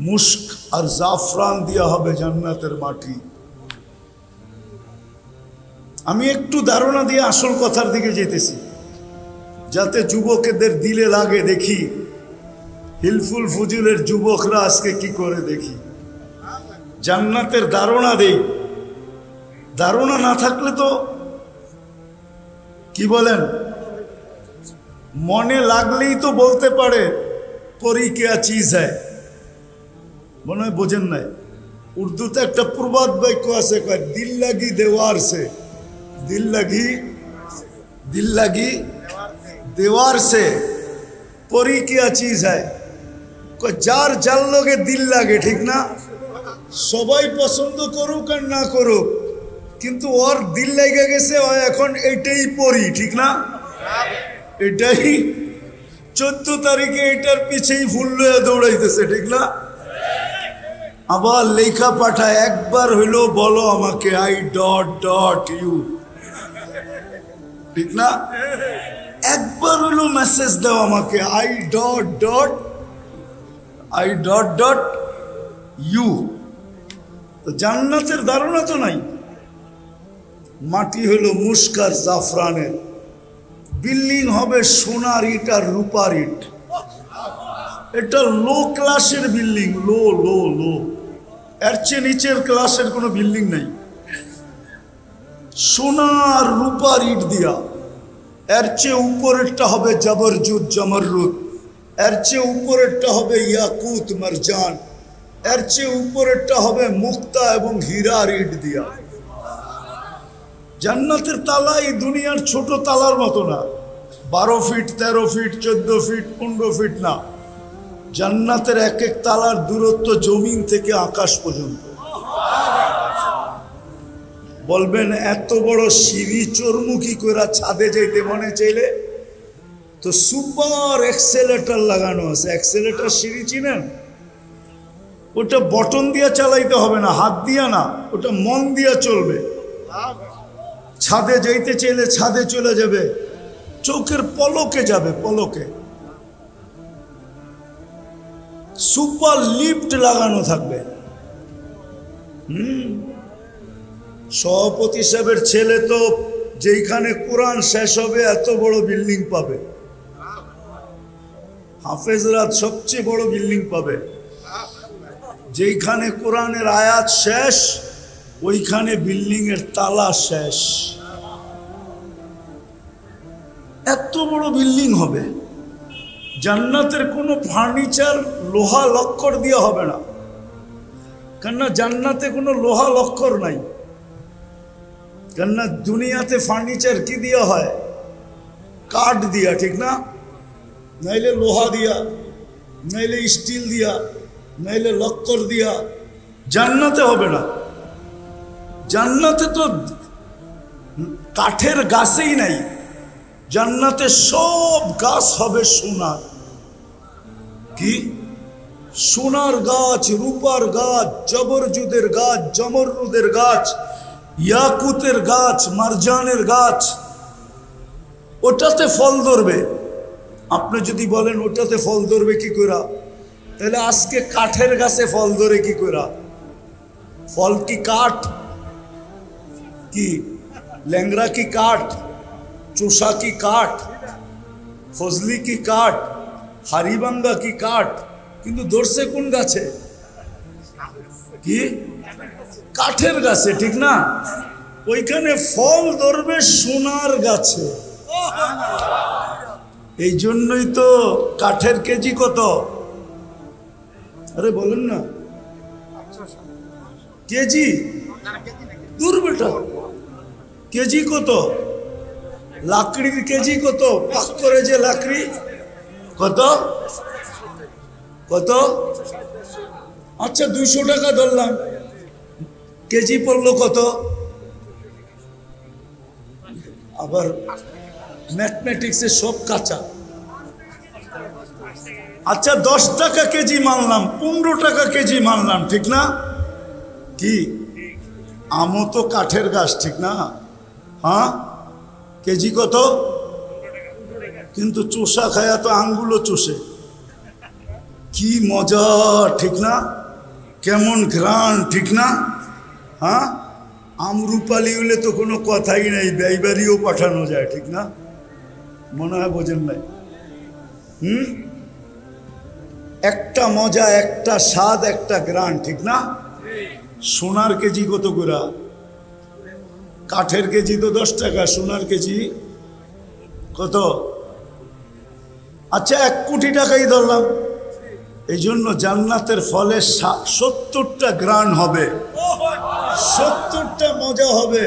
মুস্ক আর জাফরান দিয়া হবে জান্নাতের মাটি। আমি একটু ধারণা দিয়ে আসল কথার দিকে যেতেছি, যাতে যুবকদের দিলে লাগে। দেখি হিলফুল ফুজুলের যুবকরা আজকে কি করে, দেখি জান্নাতের ধারণা দেই। ধারণা না থাকলে তো কি বলেন, মনে লাগলেই তো বলতে পারে পরি কেয়া চিজ হ্যায়। মনে হয় বোঝেন নাই, উর্দুতে একটা প্রবাদ বাক্য আছে, দিল লাগি দেওয়ার সে, দিল লাগি দেওয়ার সে পরি কেয়া চিজ হ্যায়। যার যার লগে দিল লাগে, ঠিক না? সবাই পছন্দ করুক আর না করুক, কিন্তু ওর দিল লেগে গেছে, ও এখন এটাই পরি, ঠিক না? এটাই 14 তারিখে এটার পিছেই ফুল লয়ে দৌড়াইতেছে, ঠিক না? আবার লেখা পাঠায়, একবার হইলো বলো আমাকে আই ডট ডট ইউ, ঠিক না? একবার হইলো মেসেজ দাও আমাকে আই ডট ডট ইউ। তো জান্নাতের ধারণা তো নাই। মাটি হইল মুস্ক আর জাফরানের, বিল্ডিং হবে সোনার ইট আর রূপার ইট। এটা লো ক্লাসের বিল্ডিং, লো লো লো, এর চেয়ে নিচের ক্লাসের কোনো বিল্ডিং নাই। সোনা আর রূপার ইট দিয়া। এর চেয়ে উপরেরটা হবে জবরজুদ জমররুদ, এর চেয়ে উপরেরটা হবে ইয়াকুত মারজান, এর চেয়ে উপরেরটা হবে মুক্তা এবং হীরার ইট দিয়া। জান্নাতের তালা এই দুনিয়ার ছোট তালার মতো না, 12 ফিট 13 ফিট 14 ফিট 15 ফিট না। জান্নাতের এক এক তালার দূরত্ব জমিন থেকে আকাশ পর্যন্ত। বলবেন এত বড় সিঁড়ি চোরমুখী করে ছাদে যেতে মনে চাইলে তো সুপার এক্সেলেটর লাগানো আছে। এক্সেলেটর সিঁড়ি চিনেন? ওটা বটন দিয়ে চালাইতে হবে না, হাত দিয়া না, ওটা মন দিয়া চলবে। ছাদে যাইতে চাইলে ছাদে চলে যাবে, চোখের পলকে যাবে, পলকে। সুপার লিফট লাগানো থাকবে। সভাপতি সাহেবের ছেলে তো যেখানে কোরআন শেষ হবে এত বড় বিল্ডিং পাবে। হাফেজরা সবচেয়ে বড় বিল্ডিং পাবে। যেখানে কোরআনের আয়াত শেষ ওইখানে বিল্ডিং এর তালা শেষ। এত বড় বিল্ডিং হবে। জান্নাতের কোনো ফার্নিচার লোহা লক্কর দিয়ে হবে না, কেননা জান্নাতে কোনো লোহা লক্কর নাই। কেননা দুনিয়াতে ফার্নিচার কি দিয়া হয়? কাঠ দিয়া, ঠিক না? নাইলে লোহা দিয়া, নাইলে স্টিল দিয়া, নাইলে লক্কর দিয়া। জান্নাতে হবে না। জান্নাতে তো কাঠের গাছেই নাই। জান্নাতে সব গাছ হবে সোনার। কি? সোনার গাছ, রূপার গাছ, জবরজুদের গাছ, জমরুদের গাছ, ইয়াকুতের গাছ, মারজানের গাছ। ওটাতে ফল ধরবে। আপনি যদি বলেন ওটাতে ফল ধরবে কি করে, তাহলে আজকে কাঠের গাছে ফল ধরে কি করে? ফল কি কাঠ? কি ল্যাংড়া কি কাঠ? চোষা কি কাঠ? ফজলি কি কাঠ? হারিবাঙ্গা কি কাঠ? কিন্তু ধরছে কোন গাছে? কি? কাঠের গাছে, ঠিক না? ওইখানে ফল ধরবে সোনার গাছে। এই জন্যই তো কাঠের কেজি কত? আরে বলেন না, কেজি? দূর বেটা, কেজি কত? লাকড়ির কেজি কত? পাক করে যে লাকড়ি কত কত? আচ্ছা 200 টাকা ধরলাম, কেজি পড়লো কত? আবার ম্যাথমেটিক্সে সব কাঁচা। আচ্ছা 10 টাকা কেজি মানলাম, 15 টাকা কেজি মানলাম, ঠিক না? কি আমও তো কাঠের গাছ, ঠিক না? হ্যাঁ, কেজি কত? কিন্তু চোষা খায়া তো আঙ্গুলও চষে। কি মজা, ঠিক না? কেমন ঘ্রাণ, ঠিক না? হ্যাঁ, আমরুপালি হলে তো কোনো কথাই নেই, ব্যয়বাড়িও পাঠানো যায়, ঠিক না? মনে হয় বোঝেন নাই? একটা মজা, একটা স্বাদ, একটা ঘ্রাণ, ঠিক না? সোনার কেজি কত করে? কাঠের কেজি তো 10 টাকা, সোনার কেজি কত? আচ্ছা 1 কোটি টাকাই ধরলাম। এই জন্য জান্নাতের ফলে 70টা ঘ্রাণ হবে, 70টা মজা হবে,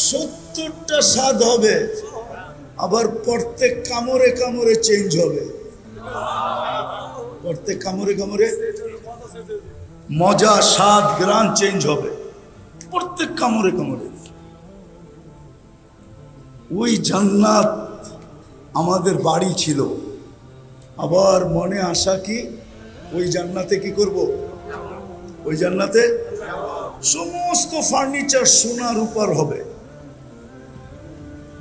70টা স্বাদ হবে, আবার প্রত্যেক কামড়ে কামড়ে চেঞ্জ হবে। প্রত্যেক কামড়ে কামড়ে মজা, স্বাদ, ঘ্রাণ চেঞ্জ হবে, প্রত্যেক কামড়ে কামড়ে। ওই জান্নাত আমাদের বাড়ি ছিল। আবার মনে আশা কি, ওই জান্নাতে কি করব? ওই জান্নাতে সমস্ত ফার্নিচার সোনা রূপার হবে।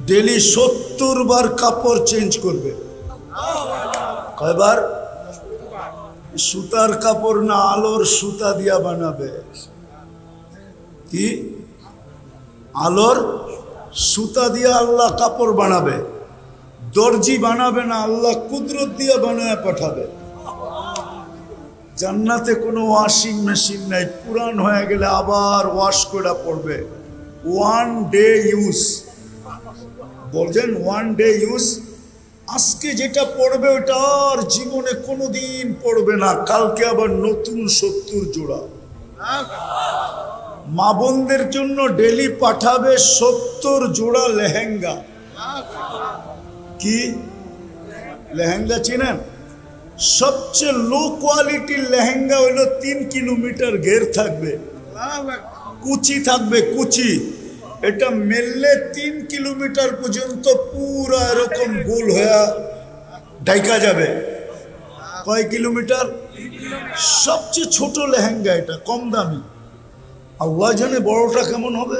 ডেলি 70 বার কাপড় চেঞ্জ করবে। কয়বার? সুতার কাপড় না, আলোর সুতা দিয়া বানাবে। কি? আলোর সুতা দিয়া আল্লাহ কাপড় বানাবে। দর্জি বানাবে না, আল্লাহ কুদরত দিয়ে বানায় পাঠাবে। জান্নাতে কোনো ওয়াশিং মেশিন নাই, পুরান হয়ে গেলে আবার ওয়াশ করে পড়বে। 1 ডে ইউজ, বলছেন 1 ডে ইউজ। আজকে যেটা পড়বে ওটা আর জীবনে কোনোদিন পড়বে না, কালকে আবার নতুন 70 জোড়া। মা বোনদের জন্য ডেলি পাঠাবে 70 জোড়া লেহেঙ্গা। কি লেহেঙ্গা চিনেন? সবচেয়ে লো কোয়ালিটির লেহেঙ্গা হইলো 3 কিলোমিটার ঘের থাকবে, কুচি থাকবে, কুচি। এটা মেললে 3 কিলোমিটার পর্যন্ত পুরো এরকম গোল হয়ে ঢাকা যাবে। কয় কিলোমিটার? সবচেয়ে ছোট লেহেঙ্গা, এটা কম দামি। আল্লাহ জানে বড়টা কেমন হবে।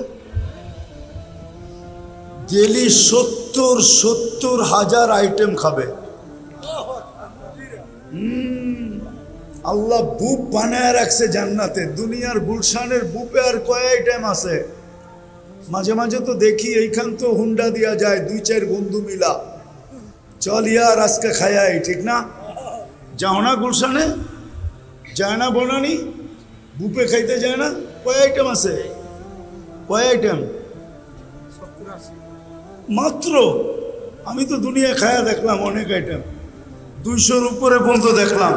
ডেলি 70 হাজার আইটেম খাবে। আল্লাহ বুপ বানায় রাখছে জান্নাতে। দুনিয়ার গুলশানের বুপে আর কয় আইটেম আছে? মাঝে মাঝে তো দেখি এইখান তো হুন্ডা দিয়া যায়, 2-4 বন্ধু মিলা, চল ইয়ার আজকে খায়াই, ঠিক না? যাও না গুলশানে, যায় না বনানি, বুপে খাইতে যায় না? কয় আইটেম আছে? কয় আইটেম? মাত্র। আমি তো দুনিয়া খায়া দেখলাম অনেক আইটেম, 200-র উপরে পর্যন্ত দেখলাম।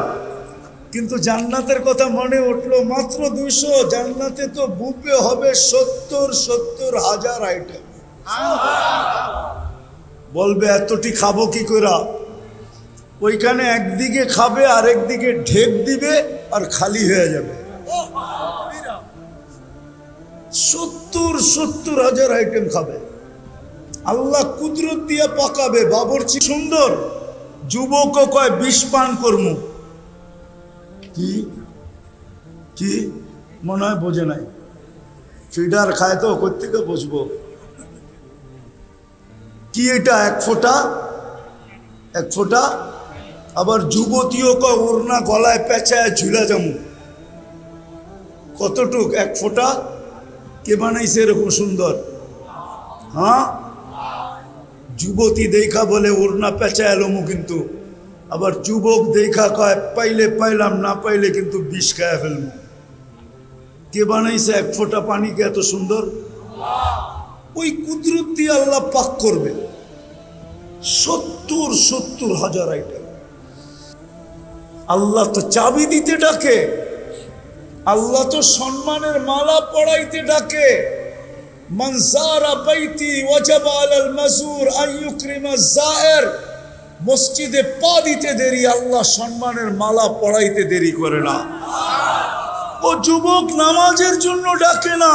কিন্তু জান্নাতের কথা মনে উঠলো, মাত্র 200। জান্নাতে তো বুফে হবে 70 হাজার আইটেম। বলবে এতটি খাবো কি করে? ওইখানে একদিকে খাবে, আরেকদিকে ঢেক দিবে, আর খালি হয়ে যাবে। 70 হাজার আইটেম খাবে। আল্লাহ কুদরত দিয়ে পাকাবে, বাবরচি সুন্দর। যুবক কয় 20 পান করমু। কি কি মনে হয় বোঝে নাই? ফিডার খায় তো, কোত্থেকে বুঝবো? কি এটা? 1 ফোঁটা, 1 ফোঁটা। আবার যুবতীও কয় ওড়না গলায় পেঁচায় ঝুলা যামু। কতটুক? 1 ফোঁটা। কে বানাইছে এরকম সুন্দর? হ্যাঁ, যুবতী দেখা বলে ওড়না পেঁচায় এলোমু, কিন্তু আবার যুবক দেখা কয় পাইলে পাইলাম, না পাইলে কিন্তু বিষ খায়া ফেলবো। কে বানাইছে 1 ফোঁটা পানিকে এত সুন্দর? ওই কুদরত দিয়ে আল্লাহ পাক করবে। 70 হাজার আইটেম। আল্লাহ তো চাবি দিতে ডাকে, আল্লাহ তো সম্মানের মালা পড়াইতে ডাকে। মান যারা বাইতি ওয়াজাবা আলাল মাজুর আন ইউকরিমা যায়ের। মসজিদে পা দিতে দেরি, আল্লাহ সম্মানের মালা পড়াইতে দেরি করে না। ও যুবক নামাজের জন্য ডাকে না,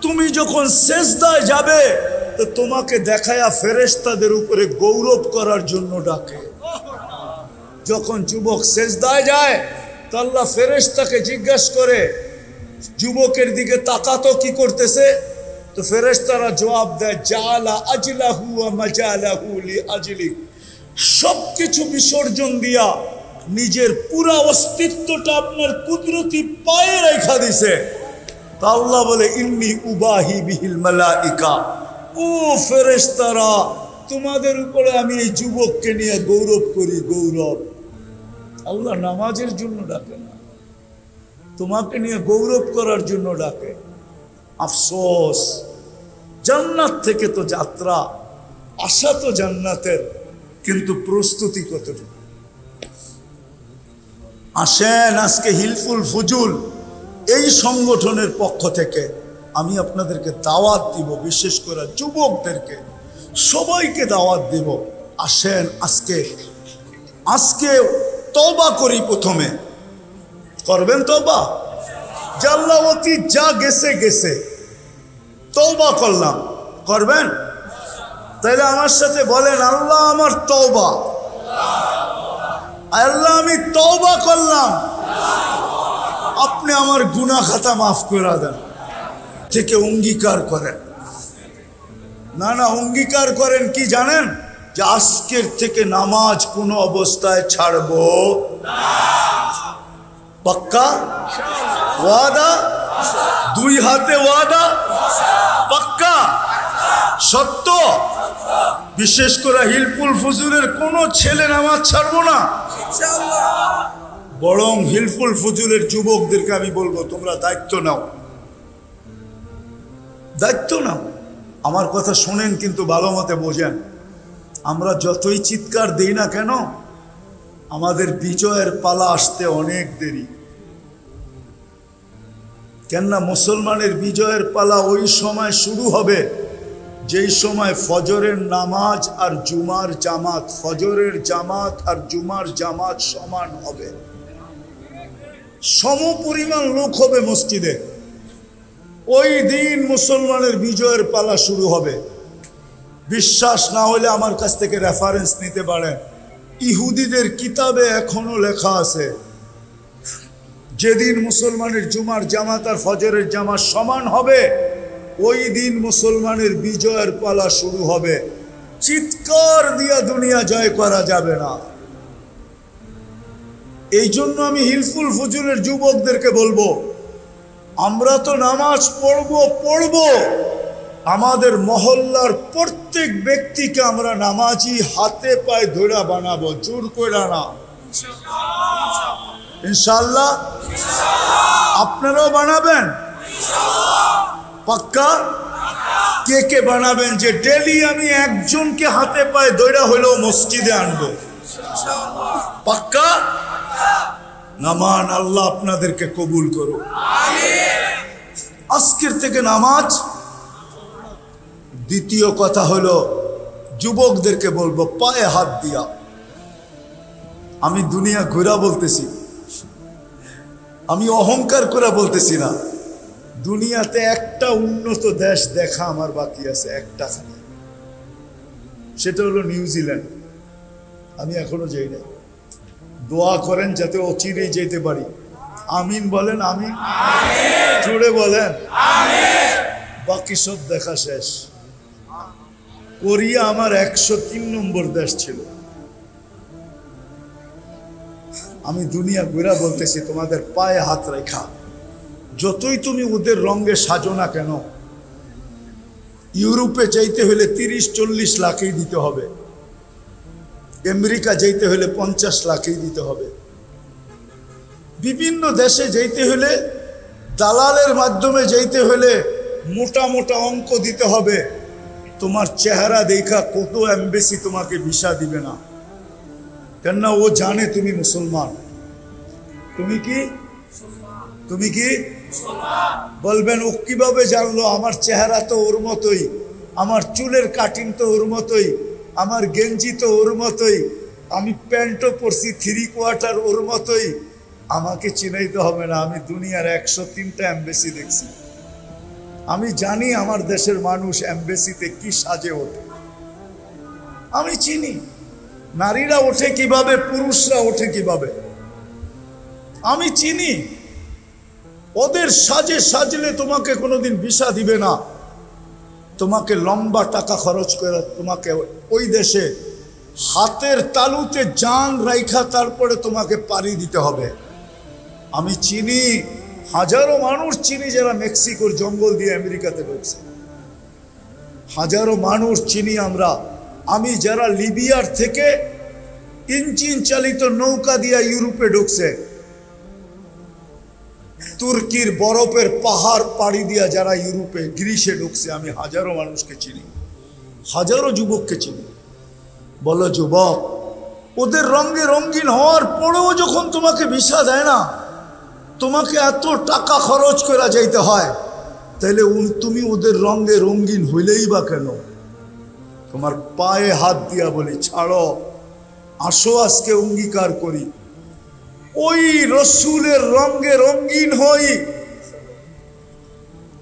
তুমি যখন সেজদায় যাবে তো তোমাকে দেখায়া ফেরেশতাদের উপরে গৌরব করার জন্য ডাকে। যখন যুবক সেজদায় যায় তো আল্লাহ ফেরেশতাকে জিজ্ঞাসা করে, যুবকের দিকে তাকাতো কি করতেছে? তো ফেরেশতারা জবাব দেয়, জালা আজলাহু ওয়া মাজালাহু লি আজলি। সবকিছু বিসর্জন দিয়া নিজের পুরা অস্তিত্বটা আপনার কুদরতি পায়ে রেখা দিছে। তা আল্লাহ বলে ইন্নী উবাহি বিহিল মালাইকা, ও ফেরেশতারা তোমাদের উপরে আমি এই যুবককে নিয়ে গৌরব করি। গৌরব আল্লাহ নামাজের জন্য ডাকে না, তোমাকে নিয়ে গৌরব করার জন্য ডাকে। আফসোস, জান্নাত থেকে তো যাত্রা, আশা তো জান্নাতের, কিন্তু প্রস্তুতি কতটুকু? আসেন আজকে হিলফুল ফুজুল এই সংগঠনের পক্ষ থেকে আমি আপনাদেরকে দাওয়াত দিব, বিশেষ করে যুবকদেরকে সবাইকে দাওয়াত দিব। আসেন আজকে তওবা করি। প্রথমে করবেন তওবা, জাল্লাওয়াতি যা গেছে গেছে, তওবা করলাম, করবেন? তাইলে আমার সাথে বলেন, আল্লাহ আমার তওবা, আল্লাহ আমি তওবা করলাম, আপনি আমার গুনাহ খাতা মাফ করে দেন। থেকে অঙ্গীকার করেন, না অঙ্গীকার করেন কি জানেন? যে আজকের থেকে নামাজ কোনো অবস্থায় ছাড়বো না। পাক্কা ওয়াদা? দুই হাতে ওয়াদা? পাক্কা সত্য? বিশেষ করে হিলফুল ফুজুলের কোনো ছেলে নামাজ ছাড়বো না বরং হিলফুল ফুজুলের যুবকদেরকে আমি বলবো, তোমরা দায়িত্ব নাও, দায়িত্ব নাও। আমার কথা শোনেন কিন্তু ভালো মতে বোঝেন। আমরা যতই চিৎকার দিই না কেন, আমাদের বিজয়ের পালা আসতে অনেক দেরি। কেননা মুসলমানের বিজয়ের পালা ওই সময় শুরু হবে যেই সময় ফজরের নামাজ আর জুমার জামাত, ফজরের জামাত আর জুমার জামাত সমান হবে, সম পরিমাণ লোক হবে মসজিদে। ওই দিন মুসলমানের বিজয়ের পালা শুরু হবে। বিশ্বাস না হলে আমার কাছ থেকে রেফারেন্স নিতে পারেন। ইহুদিদের কিতাবে এখনো লেখা আছে, যেদিন মুসলমানের জুমার জামাত আর ফজরের জামাত সমান হবে, ওই দিন মুসলমানের বিজয়ের পালা শুরু হবে। চিৎকার দিয়া দুনিয়া জয় করা যাবে না। এই জন্য আমি হিলফুল ফুজুলের যুবকদেরকে বলবো, আমরা তো নামাজ পড়বো, আমাদের মহল্লার প্রত্যেক ব্যক্তিকে আমরা নামাজি হাতে পায়ে ধরে বানাবো, জোর করে না, ইনশাআল্লাহ। আপনারাও বানাবেন? পাক্কা? কে কে বানাবেন যে ডেলি আমি একজনকে হাতে পায়ে ধরে হলেও মসজিদে আনবো? পাক্কা? নামান আল্লাহ আপনাদেরকে কবুল করো। আজকের থেকে নামাজ। দ্বিতীয় কথা হলো, যুবকদেরকে বলবো পায়ে হাত দিয়া। আমি দুনিয়া ঘুরা বলতেছি, আমি অহংকার করে বলতেছি না। দুনিয়াতে একটা উন্নত দেশ দেখা আমার বাকি আছে, একটা, সেটা হলো নিউজিল্যান্ড। আমি এখনো যাই নাই। দোয়া করেন যাতে অচিরেই যেতে পারি। আমিন বলেন, আমিন, জোরে বলেন। বাকি সব দেখা শেষ। কোরিয়া আমার 103 নম্বর দেশ ছিল। আমি দুনিয়া ঘুরা বলতেছি, তোমাদের পায়ে হাত রেখা। যতই তুমি ওদের রঙে সাজো না কেন, ইউরোপে যাইতে হলে 30-40 লাখই দিতে হবে, আমেরিকা যাইতে হলে 50 লাখই দিতে হবে, বিভিন্ন দেশে যাইতে হলে দালালের মাধ্যমে যাইতে হলে মোটা মোটা অঙ্ক দিতে হবে। তোমার চেহারা দেখা কত এমবেসি তোমাকে ভিসা দিবে না, কেননা ও জানে তুমি মুসলমান। তুমি কি বলবেন, ও কিভাবে জানলো? আমার চেহারা তো ওর মতোই, আমার চুলের কাটিং তো ওর মতোই, আমার গেঞ্জি তো ওর মতোই, আমি প্যান্টও পরছি 3/4 ওর মতোই। আমাকে চিনাইতে হবে না, আমি দুনিয়ার 103টা এমবেসি দেখছি। আমি জানি আমার দেশের মানুষ এমবেসিতে কি সাজে ওঠে, আমি চিনি। নারীরা ওঠে কিভাবে, পুরুষরা ওঠে কিভাবে, আমি চিনি। ওদের সাজে সাজলে তোমাকে কোনোদিন ভিসা দিবে না। তোমাকে লম্বা টাকা খরচ করে তোমাকে ওই দেশে হাতের তালুতে জান রাইখা তারপরে তোমাকে পাড়ি দিতে হবে। আমি চিনি, হাজারো মানুষ চিনি যারা মেক্সিকোর জঙ্গল দিয়ে আমেরিকাতে ঢুকছে, হাজারো মানুষ চিনি আমরা। আমি যারা লিবিয়ার থেকে ইঞ্জিন চালিত নৌকা দিয়ে ইউরোপে ঢুকছে, তুর্কির বরফের পাহাড় পাড়ি দিয়া যারা ইউরোপে গ্রিসে ঢুকছে, আমি হাজারো মানুষকে চিনি, হাজারো যুবককে চিনি। বলো যুবক, ওদের রঙে রঙিন হওয়ার পরেও যখন তোমাকে ভিসা দেয় না, তোমাকে এত টাকা খরচ করা যাইতে হয়, তাহলে তুমি ওদের রঙে রঙিন হইলেই বা কেন? তোমার পায়ে হাত দিয়া বলি, ছাড়ো, আসো আজকে অঙ্গীকার করি, ওই রসুলের রঙে রঙিন হই।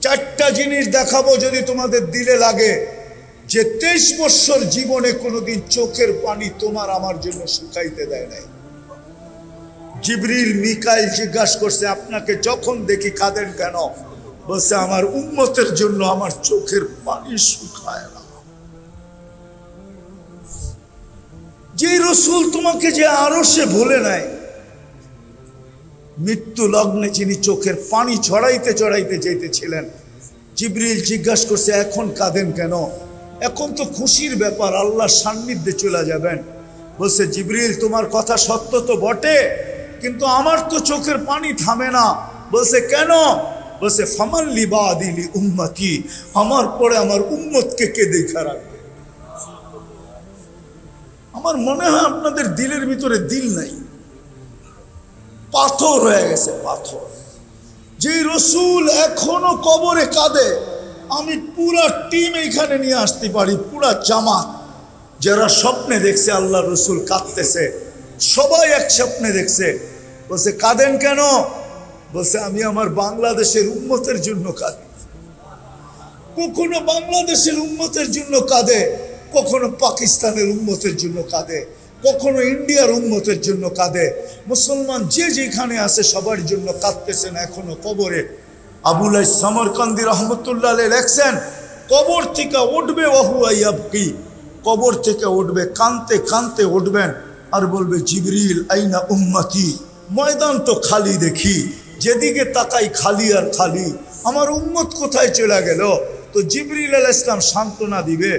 চারটা জিনিস দেখাবো যদি তোমাদের দিলে লাগে, যে 23 বছর জীবনে কোনোদিন চোখের পানি তোমার আমার জন্য শুকাইতে দেয় নাই। জিবরিল মিকাইল জিজ্ঞাসা করছে, আপনাকে যখন দেখি কাঁদেন কেন? বলছে, আমার উম্মতের জন্য আমার চোখের পানি শুকায় না। যে রসুল তোমাকে যে আরশে ভুলে নাই, মৃত্যু লগ্নে যিনি চোখের পানি ছড়াইতে ছড়াইতে যেতেছিলেন, জিবরিল জিজ্ঞাসা করছে, এখন কাঁদেন কেন? এখন তো খুশির ব্যাপার, আল্লাহর সান্নিধ্যে চলে যাবেন। বলছে, জিবরিল তোমার কথা সত্য তো বটে, কিন্তু আমার তো চোখের পানি থামে না। বলছে, কেন? বলছে, ফামান লিবাদিলি উম্মতি, আমার পরে আমার উম্মতকে কে দেখা রাখবে? আমার মনে হয় আপনাদের দিলের ভিতরে দিল নাই, পাথর হয়ে গেছে পাথর। যে রসুল এখনো কবরে কাঁদে, আমি পুরা টিম এইখানে নিয়ে আসতে পারি, পুরা জামাত যারা স্বপ্নে দেখছে আল্লাহ রসুল কাঁদতেছে, সবাই এক স্বপ্নে দেখছে। বলছে, কাঁদেন কেন? বলছে, আমি আমার বাংলাদেশের উম্মতের জন্য কাঁদি। কখনো বাংলাদেশের উম্মতের জন্য কাঁদে, কখনো পাকিস্তানের উম্মতের জন্য কাঁদে, কখনো ইন্ডিয়ার উম্মতের জন্য কাঁদে। মুসলমান যে যেখানে আছে সবার জন্য কাঁদতেছেন এখনো কবরে। আবুল সামরকান্দি রহমতুল্লাহ আলাইহি লেখছেন, কবর থেকে উঠবে ওয়াহুয়া ইয়াবকি, কবর থেকে উঠবে কানতে কানতে উঠবেন, আর বলবে, জিবরিল আইনা উম্মতি, ময়দান তো খালি দেখি, যেদিকে তাকাই খালি আর খালি, আমার উম্মত কোথায় চলে গেল? তো জিবরিল আলাইহিস সালাম সান্ত্বনা দিবে,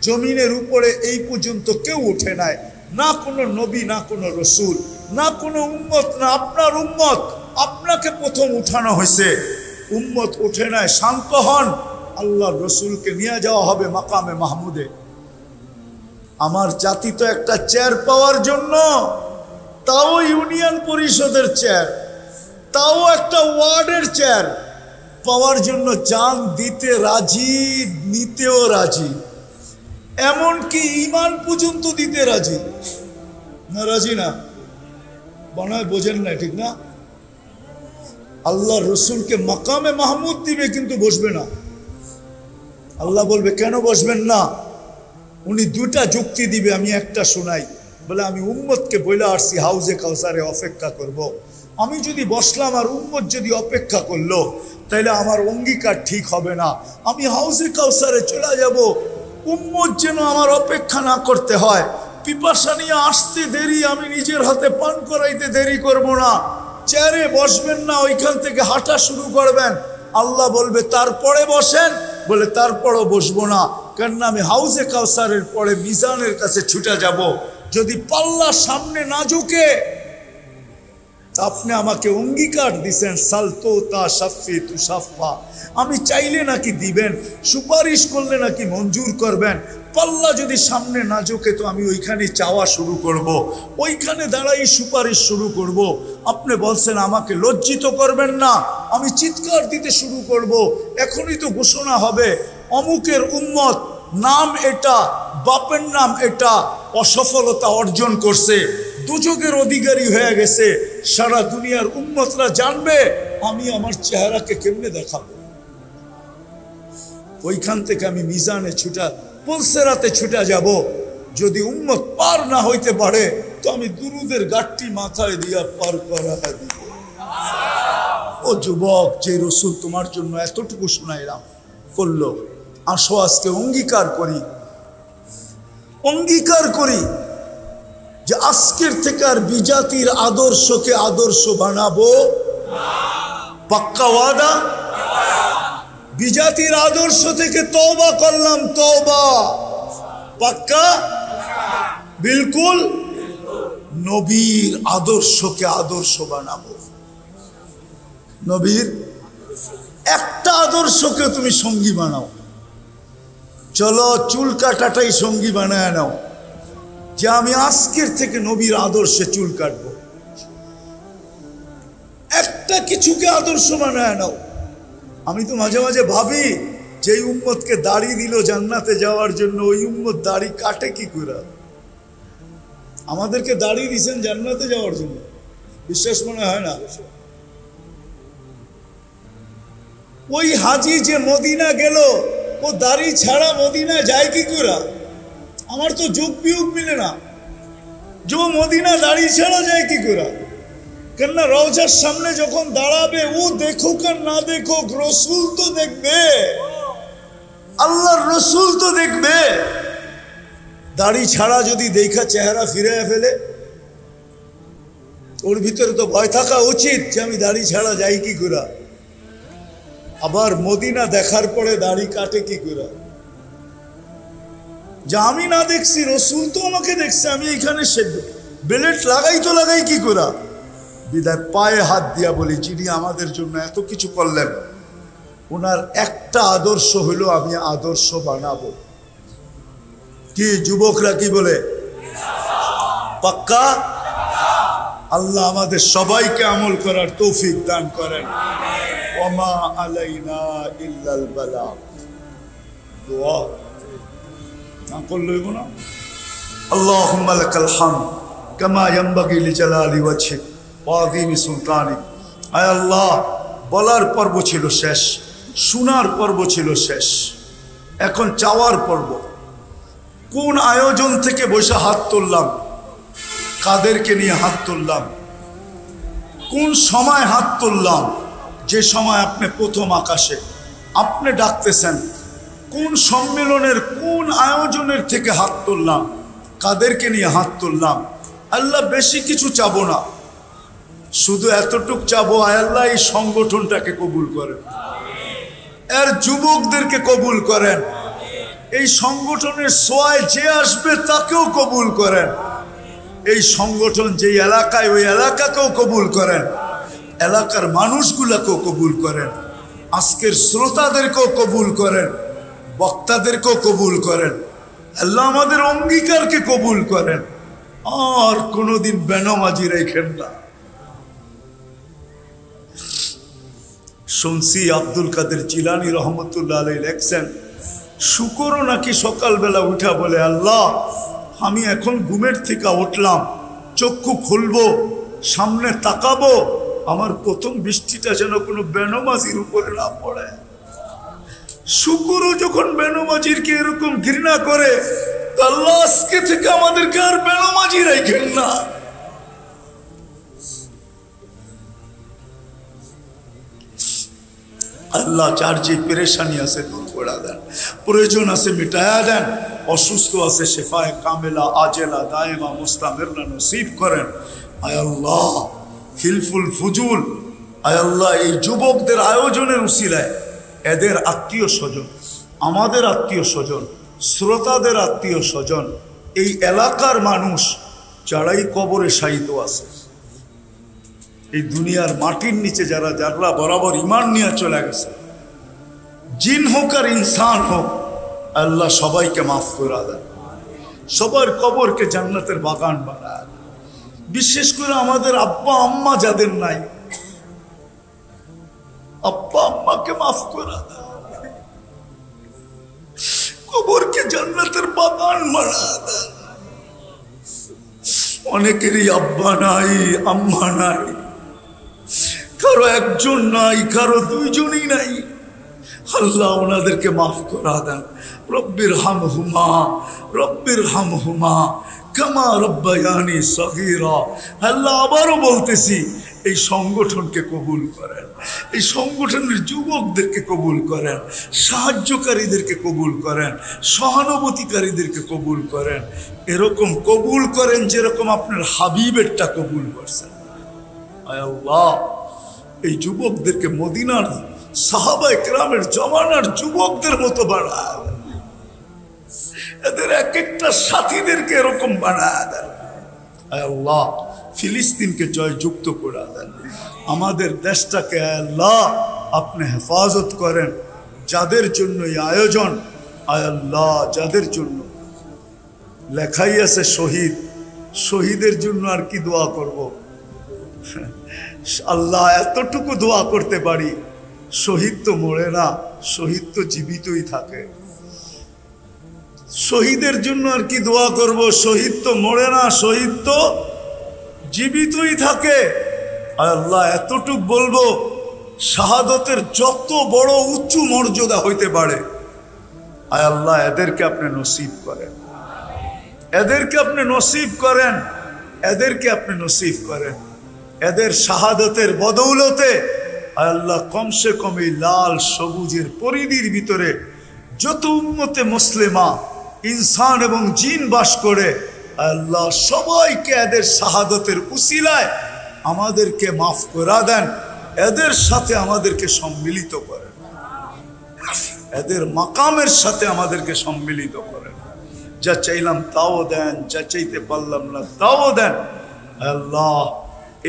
জমিনের উপরে এই পর্যন্ত কেউ উঠে নাই, না কোনো নবী, না কোনো রসুল, না কোনো উম্মত, না আপনার উম্মত। আপনাকে প্রথম উঠানো হয়েছে, উম্মত উঠে নাই, শান্ত হন। আল্লাহর রসুলকে নিয়ে যাওয়া হবে মাকামে মাহমুদে। আমার জাতি তো একটা চেয়ার পাওয়ার জন্য, তাও ইউনিয়ন পরিষদের চেয়ার, তাও একটা ওয়ার্ডের চেয়ার পাওয়ার জন্য জান দিতে রাজি, নিতেও রাজি, এমনকি ইমান পর্যন্ত দিতে রাজি। না রাজি না? বানায় বোঝেন না, ঠিক না? আল্লাহ রসুলকে মাকামে মাহমুদ দিবে, কিন্তু বসবে না। আল্লাহ বলবে, কেন বসবেন না? উনি দুটা যুক্তি দিবে, আমি একটা শোনাই। বলে, আমি উম্মতকে বলে আসছি হাউজে কাউসারে অপেক্ষা করব। আমি যদি বসলাম আর উম্মত যদি অপেক্ষা করলো, তাহলে আমার অঙ্গীকার ঠিক হবে না। আমি হাউজে কাউসারে চলে যাব, উম্মত যেন আমার অপেক্ষা না করতে হয়। পিপাসা নিয়ে আসতে দেরি, আমি নিজের হাতে পান করাইতে দেরি করব না। চেয়ারে বসবেন না, ওইখান থেকে হাঁটা শুরু করবেন। আল্লাহ বলবে, তারপরে বসেন। বলে, তারপরও বসবো না, কেননা আমি হাউজে কাউসারের পরে মিজানের কাছে ছুটে যাব। যদি পাল্লা সামনে না ঝুঁকে, আপনি আমাকে অঙ্গীকার দিছেন, সালতো তা সাফি তু সাফা, আমি চাইলে নাকি দিবেন, সুপারিশ করলে নাকি মঞ্জুর করবেন। পাল্লা যদি সামনে না ঝোঁকে, তো আমি ওইখানে চাওয়া শুরু করব, ওইখানে দাঁড়াই সুপারিশ শুরু করব। আপনি বলছেন আমাকে লজ্জিত করবেন না, আমি চিৎকার দিতে শুরু করব। এখনই তো ঘোষণা হবে, অমুকের উম্মত, নাম এটা, বাপের নাম এটা, অসফলতা অর্জন করছে, দুযোগের অধিকারী হয়ে গেছে। সারা দুনিয়ার উম্মতরা জানবে আমি আমার চেহারাকে কেমনে দেখাবো। ওইখান থেকে আমি মিজানে ছুটা, পুলসেরাতে ছুটা যাব। যদি উম্মত পার না হইতে পারে, তো আমি দুরুদের গাঠটি মাথায় দিয়া পার করা দিব। ও যুবক, যে রসুল তোমার জন্য এতটুকু শোনাইলাম করলো, আসো আজকে অঙ্গীকার করি, অঙ্গীকার করি যে আজকের থেকে আর বিজাতির আদর্শকে আদর্শ বানাবো। পাক্কা ওয়াদা? বিজাতির আদর্শ থেকে তওবা করলাম, তওবা। পাক্কা? বিলকুল। নবীর আদর্শকে আদর্শ বানাবো। নবীর একটা আদর্শকে তুমি সঙ্গী বানাও। চলো চুল কাটাটাই সঙ্গী বানায় নাও, যে আমি আজকের থেকে নবীর আদর্শে চুল কাটবো। একটা কিছুকে আদর্শ বানায় নাও। আমি তো মাঝে মাঝে ভাবি, যেই উম্মতকে দাড়ি দিল জান্নাতে যাওয়ার জন্য, ওই উম্মত দাড়ি কাটে কি করে? আমাদেরকে দাড়ি দিয়েছেন জান্নাতে যাওয়ার জন্য, বিশ্বাস মনে হয় না? ওই হাজি যে মদিনা গেল, ও দাড়ি ছাড়া মদিনা যায় কি করে? আমার তো যোগ বিয়োগ মিলে না, যে মদিনা দাড়ি ছাড়া যায় কি করে? কেননা রওজার সামনে যখন দাঁড়াবে, ও দেখুক আর না দেখুক, রসুল তো দেখবে, আল্লাহর রসুল তো দেখবে। দাড়ি ছাড়া যদি দেখা চেহারা ফিরে ফেলে, ওর ভিতরে তো ভয় থাকা উচিত যে আমি দাড়ি ছাড়া যাই কি করে। আবার মদিনা দেখার পরে দাড়ি কাটে কি করে? যা আমি না দেখছি, রসুল তো আমাকে দেখছে, আমি এখানে বেলেট লাগাই তো লাগাই কি করে? বিদায় পায়ে হাত দিয়া বলি, যিনি আমাদের জন্য এত কিছু করলেন, ওনার একটা আদর্শ হলো আমি আদর্শ বানাবো। কি যুবকরা কি বলে? পাক্কা? আল্লাহ আমাদের সবাইকে আমল করার তৌফিক দান করেন। ওমা আলাইনা ইল্লাল বালাগ। দোয়া না করলে না। আল্লাহুম্মা লাকাল হামদ কামা ইয়ানবাগি লিজালালি ওয়াজহিক ওয়া আযীমি সুলতানিক। আয় আল্লাহ, বলার পর্ব ছিল শেষ, শোনার পর্ব ছিল শেষ, এখন চাওয়ার পর্ব। কোন আয়োজন থেকে বসে হাত তুললাম, কাদেরকে নিয়ে হাত তুললাম, কোন সময় হাত তুললাম? যে সময় আপনি প্রথম আকাশে আপনি ডাকতেছেন। কোন সম্মেলনের, কোন আয়োজনের থেকে হাত তুললাম, কাদেরকে নিয়ে হাত তুললাম? আল্লাহ বেশি কিছু চাবো না, শুধু এতটুক চাবো, আয় আল্লাহ এই সংগঠনটাকে কবুল করেন, এর যুবকদেরকে কবুল করেন, এই সংগঠনের সোয়ায় যে আসবে তাকেও কবুল করেন, এই সংগঠন যে এলাকায় ওই এলাকাকেও কবুল করেন, এলাকার মানুষগুলাকেও কবুল করেন, আজকের শ্রোতাদেরকেও কবুল করেন, বক্তাদেরকেও কবুল করেন। আল্লাহ আমাদের অঙ্গীকারকে কবুল করেন, আর কোনোদিন বেনামাজি রেখেন না। শুনছি আব্দুল কাদের জিলানী রহমতুল্লাহ আলাইহি লেখছেন, শুকরও নাকি সকালবেলা উঠা বলে, আল্লাহ আমি এখন ঘুমের থেকে উঠলাম, চক্ষু খুলবো, সামনে তাকাবো, আমার প্রথম বৃষ্টিটা যেন কোনো বেনামাজির উপরে না পড়ে। শুকরও যখন বেনামাজিরকে এরকম ঘৃণা করে, আল্লাহ আজকে থেকে আমাদেরকে আর বেনামাজি রাখেন না। আল্লাহ যার যে পেরেশানি আছে দূর করে দেন, প্রয়োজন আছে মিটায়া দেন, অসুস্থ আছে শেফায়ে কামেলা আজেলা দায়েমা মুস্তামিরনা নসিব করেন। আয় আল্লাহ হিলফুল ফুজুল, আয় আল্লাহ এই যুবকদের আয়োজনের উসিলায় এদের আত্মীয় স্বজন, আমাদের আত্মীয় স্বজন, শ্রোতাদের আত্মীয় স্বজন, এই এলাকার মানুষ যারাই কবরে শায়িত আছে, এই দুনিয়ার মাটির নিচে যারা যারা বরাবর ইমান নিয়ে চলে গেছে, জিন হোক আর ইনসান হোক, আল্লাহ সবাইকে মাফ করে দেন, সবার কবরকে জান্নাতের বাগান বানায়। বিশেষ করে আমাদের আব্বা আম্মা যাদের নাই, আব্বা আম্মাকে মাফ করে দেন, কবরকে জান্নাতের বাগান বানায় দেন। অনেকেরই আব্বা নাই, আম্মা নাই, কারো একজন নাই, কারো দুইজনই নাই। আল্লাহ ওনাদেরকে মাফ করা দেন। রব্বির হামহুমা, রব্বির হামহুমা কামা রব্বায়ানি সগীরা। আল্লাহ আবারও বলতেছি, এই সংগঠনকে কবুল করেন, এই সংগঠনের যুবকদেরকে কবুল করেন, সাহায্যকারীদেরকে কবুল করেন, সহানুভূতিকারীদেরকে কবুল করেন, এরকম কবুল করেন যেরকম আপনার হাবিবেরটা কবুল করছেন। আয় আল্লাহ, এই যুবকদেরকে মদিনার সাহাবায়ে কেরামের জমানার যুবকদের মতো বানায় দেন, এদের এক একটা সাথীদেরকে এরকম বানায় দেন। আয় আল্লাহ, ফিলিস্তিনকে জয়যুক্ত করে দেন, আমাদের দেশটাকে আয় আল্লাহ আপনি হেফাজত করেন। যাদের জন্য এই আয়োজন, আয় আল্লাহ যাদের জন্য লেখাই আছে শহীদ, শহীদের জন্য আর কি দোয়া করব? আল্লাহ এতটুকু দোয়া করতে পারি, শহীদ তো মরে না, শহীদ তো জীবিতই থাকে। শহীদের জন্য আর কি দোয়া করব? শহীদ তো মরে না, শহীদ তো জীবিতই থাকে। আল্লাহ এতটুক বলবো, শাহাদতের যত বড় উঁচু মর্যাদা হইতে পারে, আয় আল্লাহ এদেরকে আপনি নসিব করেন, এদেরকে আপনি নসিব করেন, এদেরকে আপনি নসিব করেন। এদের শাহাদতের বদৌলতে আয় আল্লাহ কমসে কম এই লাল সবুজের পরিধির ভিতরে যত উম্মতে মুসলিমা ইনসান এবং জিন বাস করে, আল্লাহ সবাইকে এদের শাহাদতের উসিলায় আমাদেরকে মাফ করা দেন, এদের সাথে আমাদেরকে সম্মিলিত করেন, এদের মাকামের সাথে আমাদেরকে সম্মিলিত করেন। যা চাইলাম তাও দেন, যা চাইতে পারলাম না তাও দেন। আল্লাহ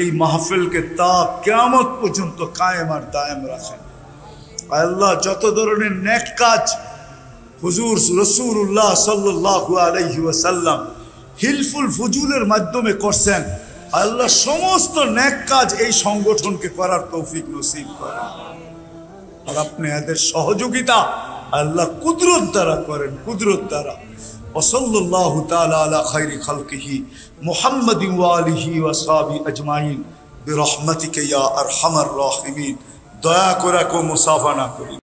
এই মাহফিলকে তা কিয়ামত পর্যন্ত কায়েম আর দায়েম রাখেন। আল্লাহ যত ধরনের নেক কাজ হুজুর রাসূলুল্লাহ সাল্লাল্লাহু আলাইহি ওয়াসাল্লাম হিলফুল ফুজুলের মাধ্যমে করছেন, আল্লাহ সমস্ত নেক কাজ এই সংগঠনকে করার তৌফিক নসিব করেন। আর আপনি এদের সহযোগিতা আল্লাহ কুদরত দ্বারা করেন, কুদরত দ্বারা। ওয়াসাল্লাল্লাহু তাআলা আলা খায়রি খালকিহি মুহাম্মাদিন ওয়া আলিহি ওয়া আসহাবিহি আজমাইন বিরহমাতিকা ইয়া আরহামার রাহিমিন। দয়া করে কেউ মুসাফা না করি।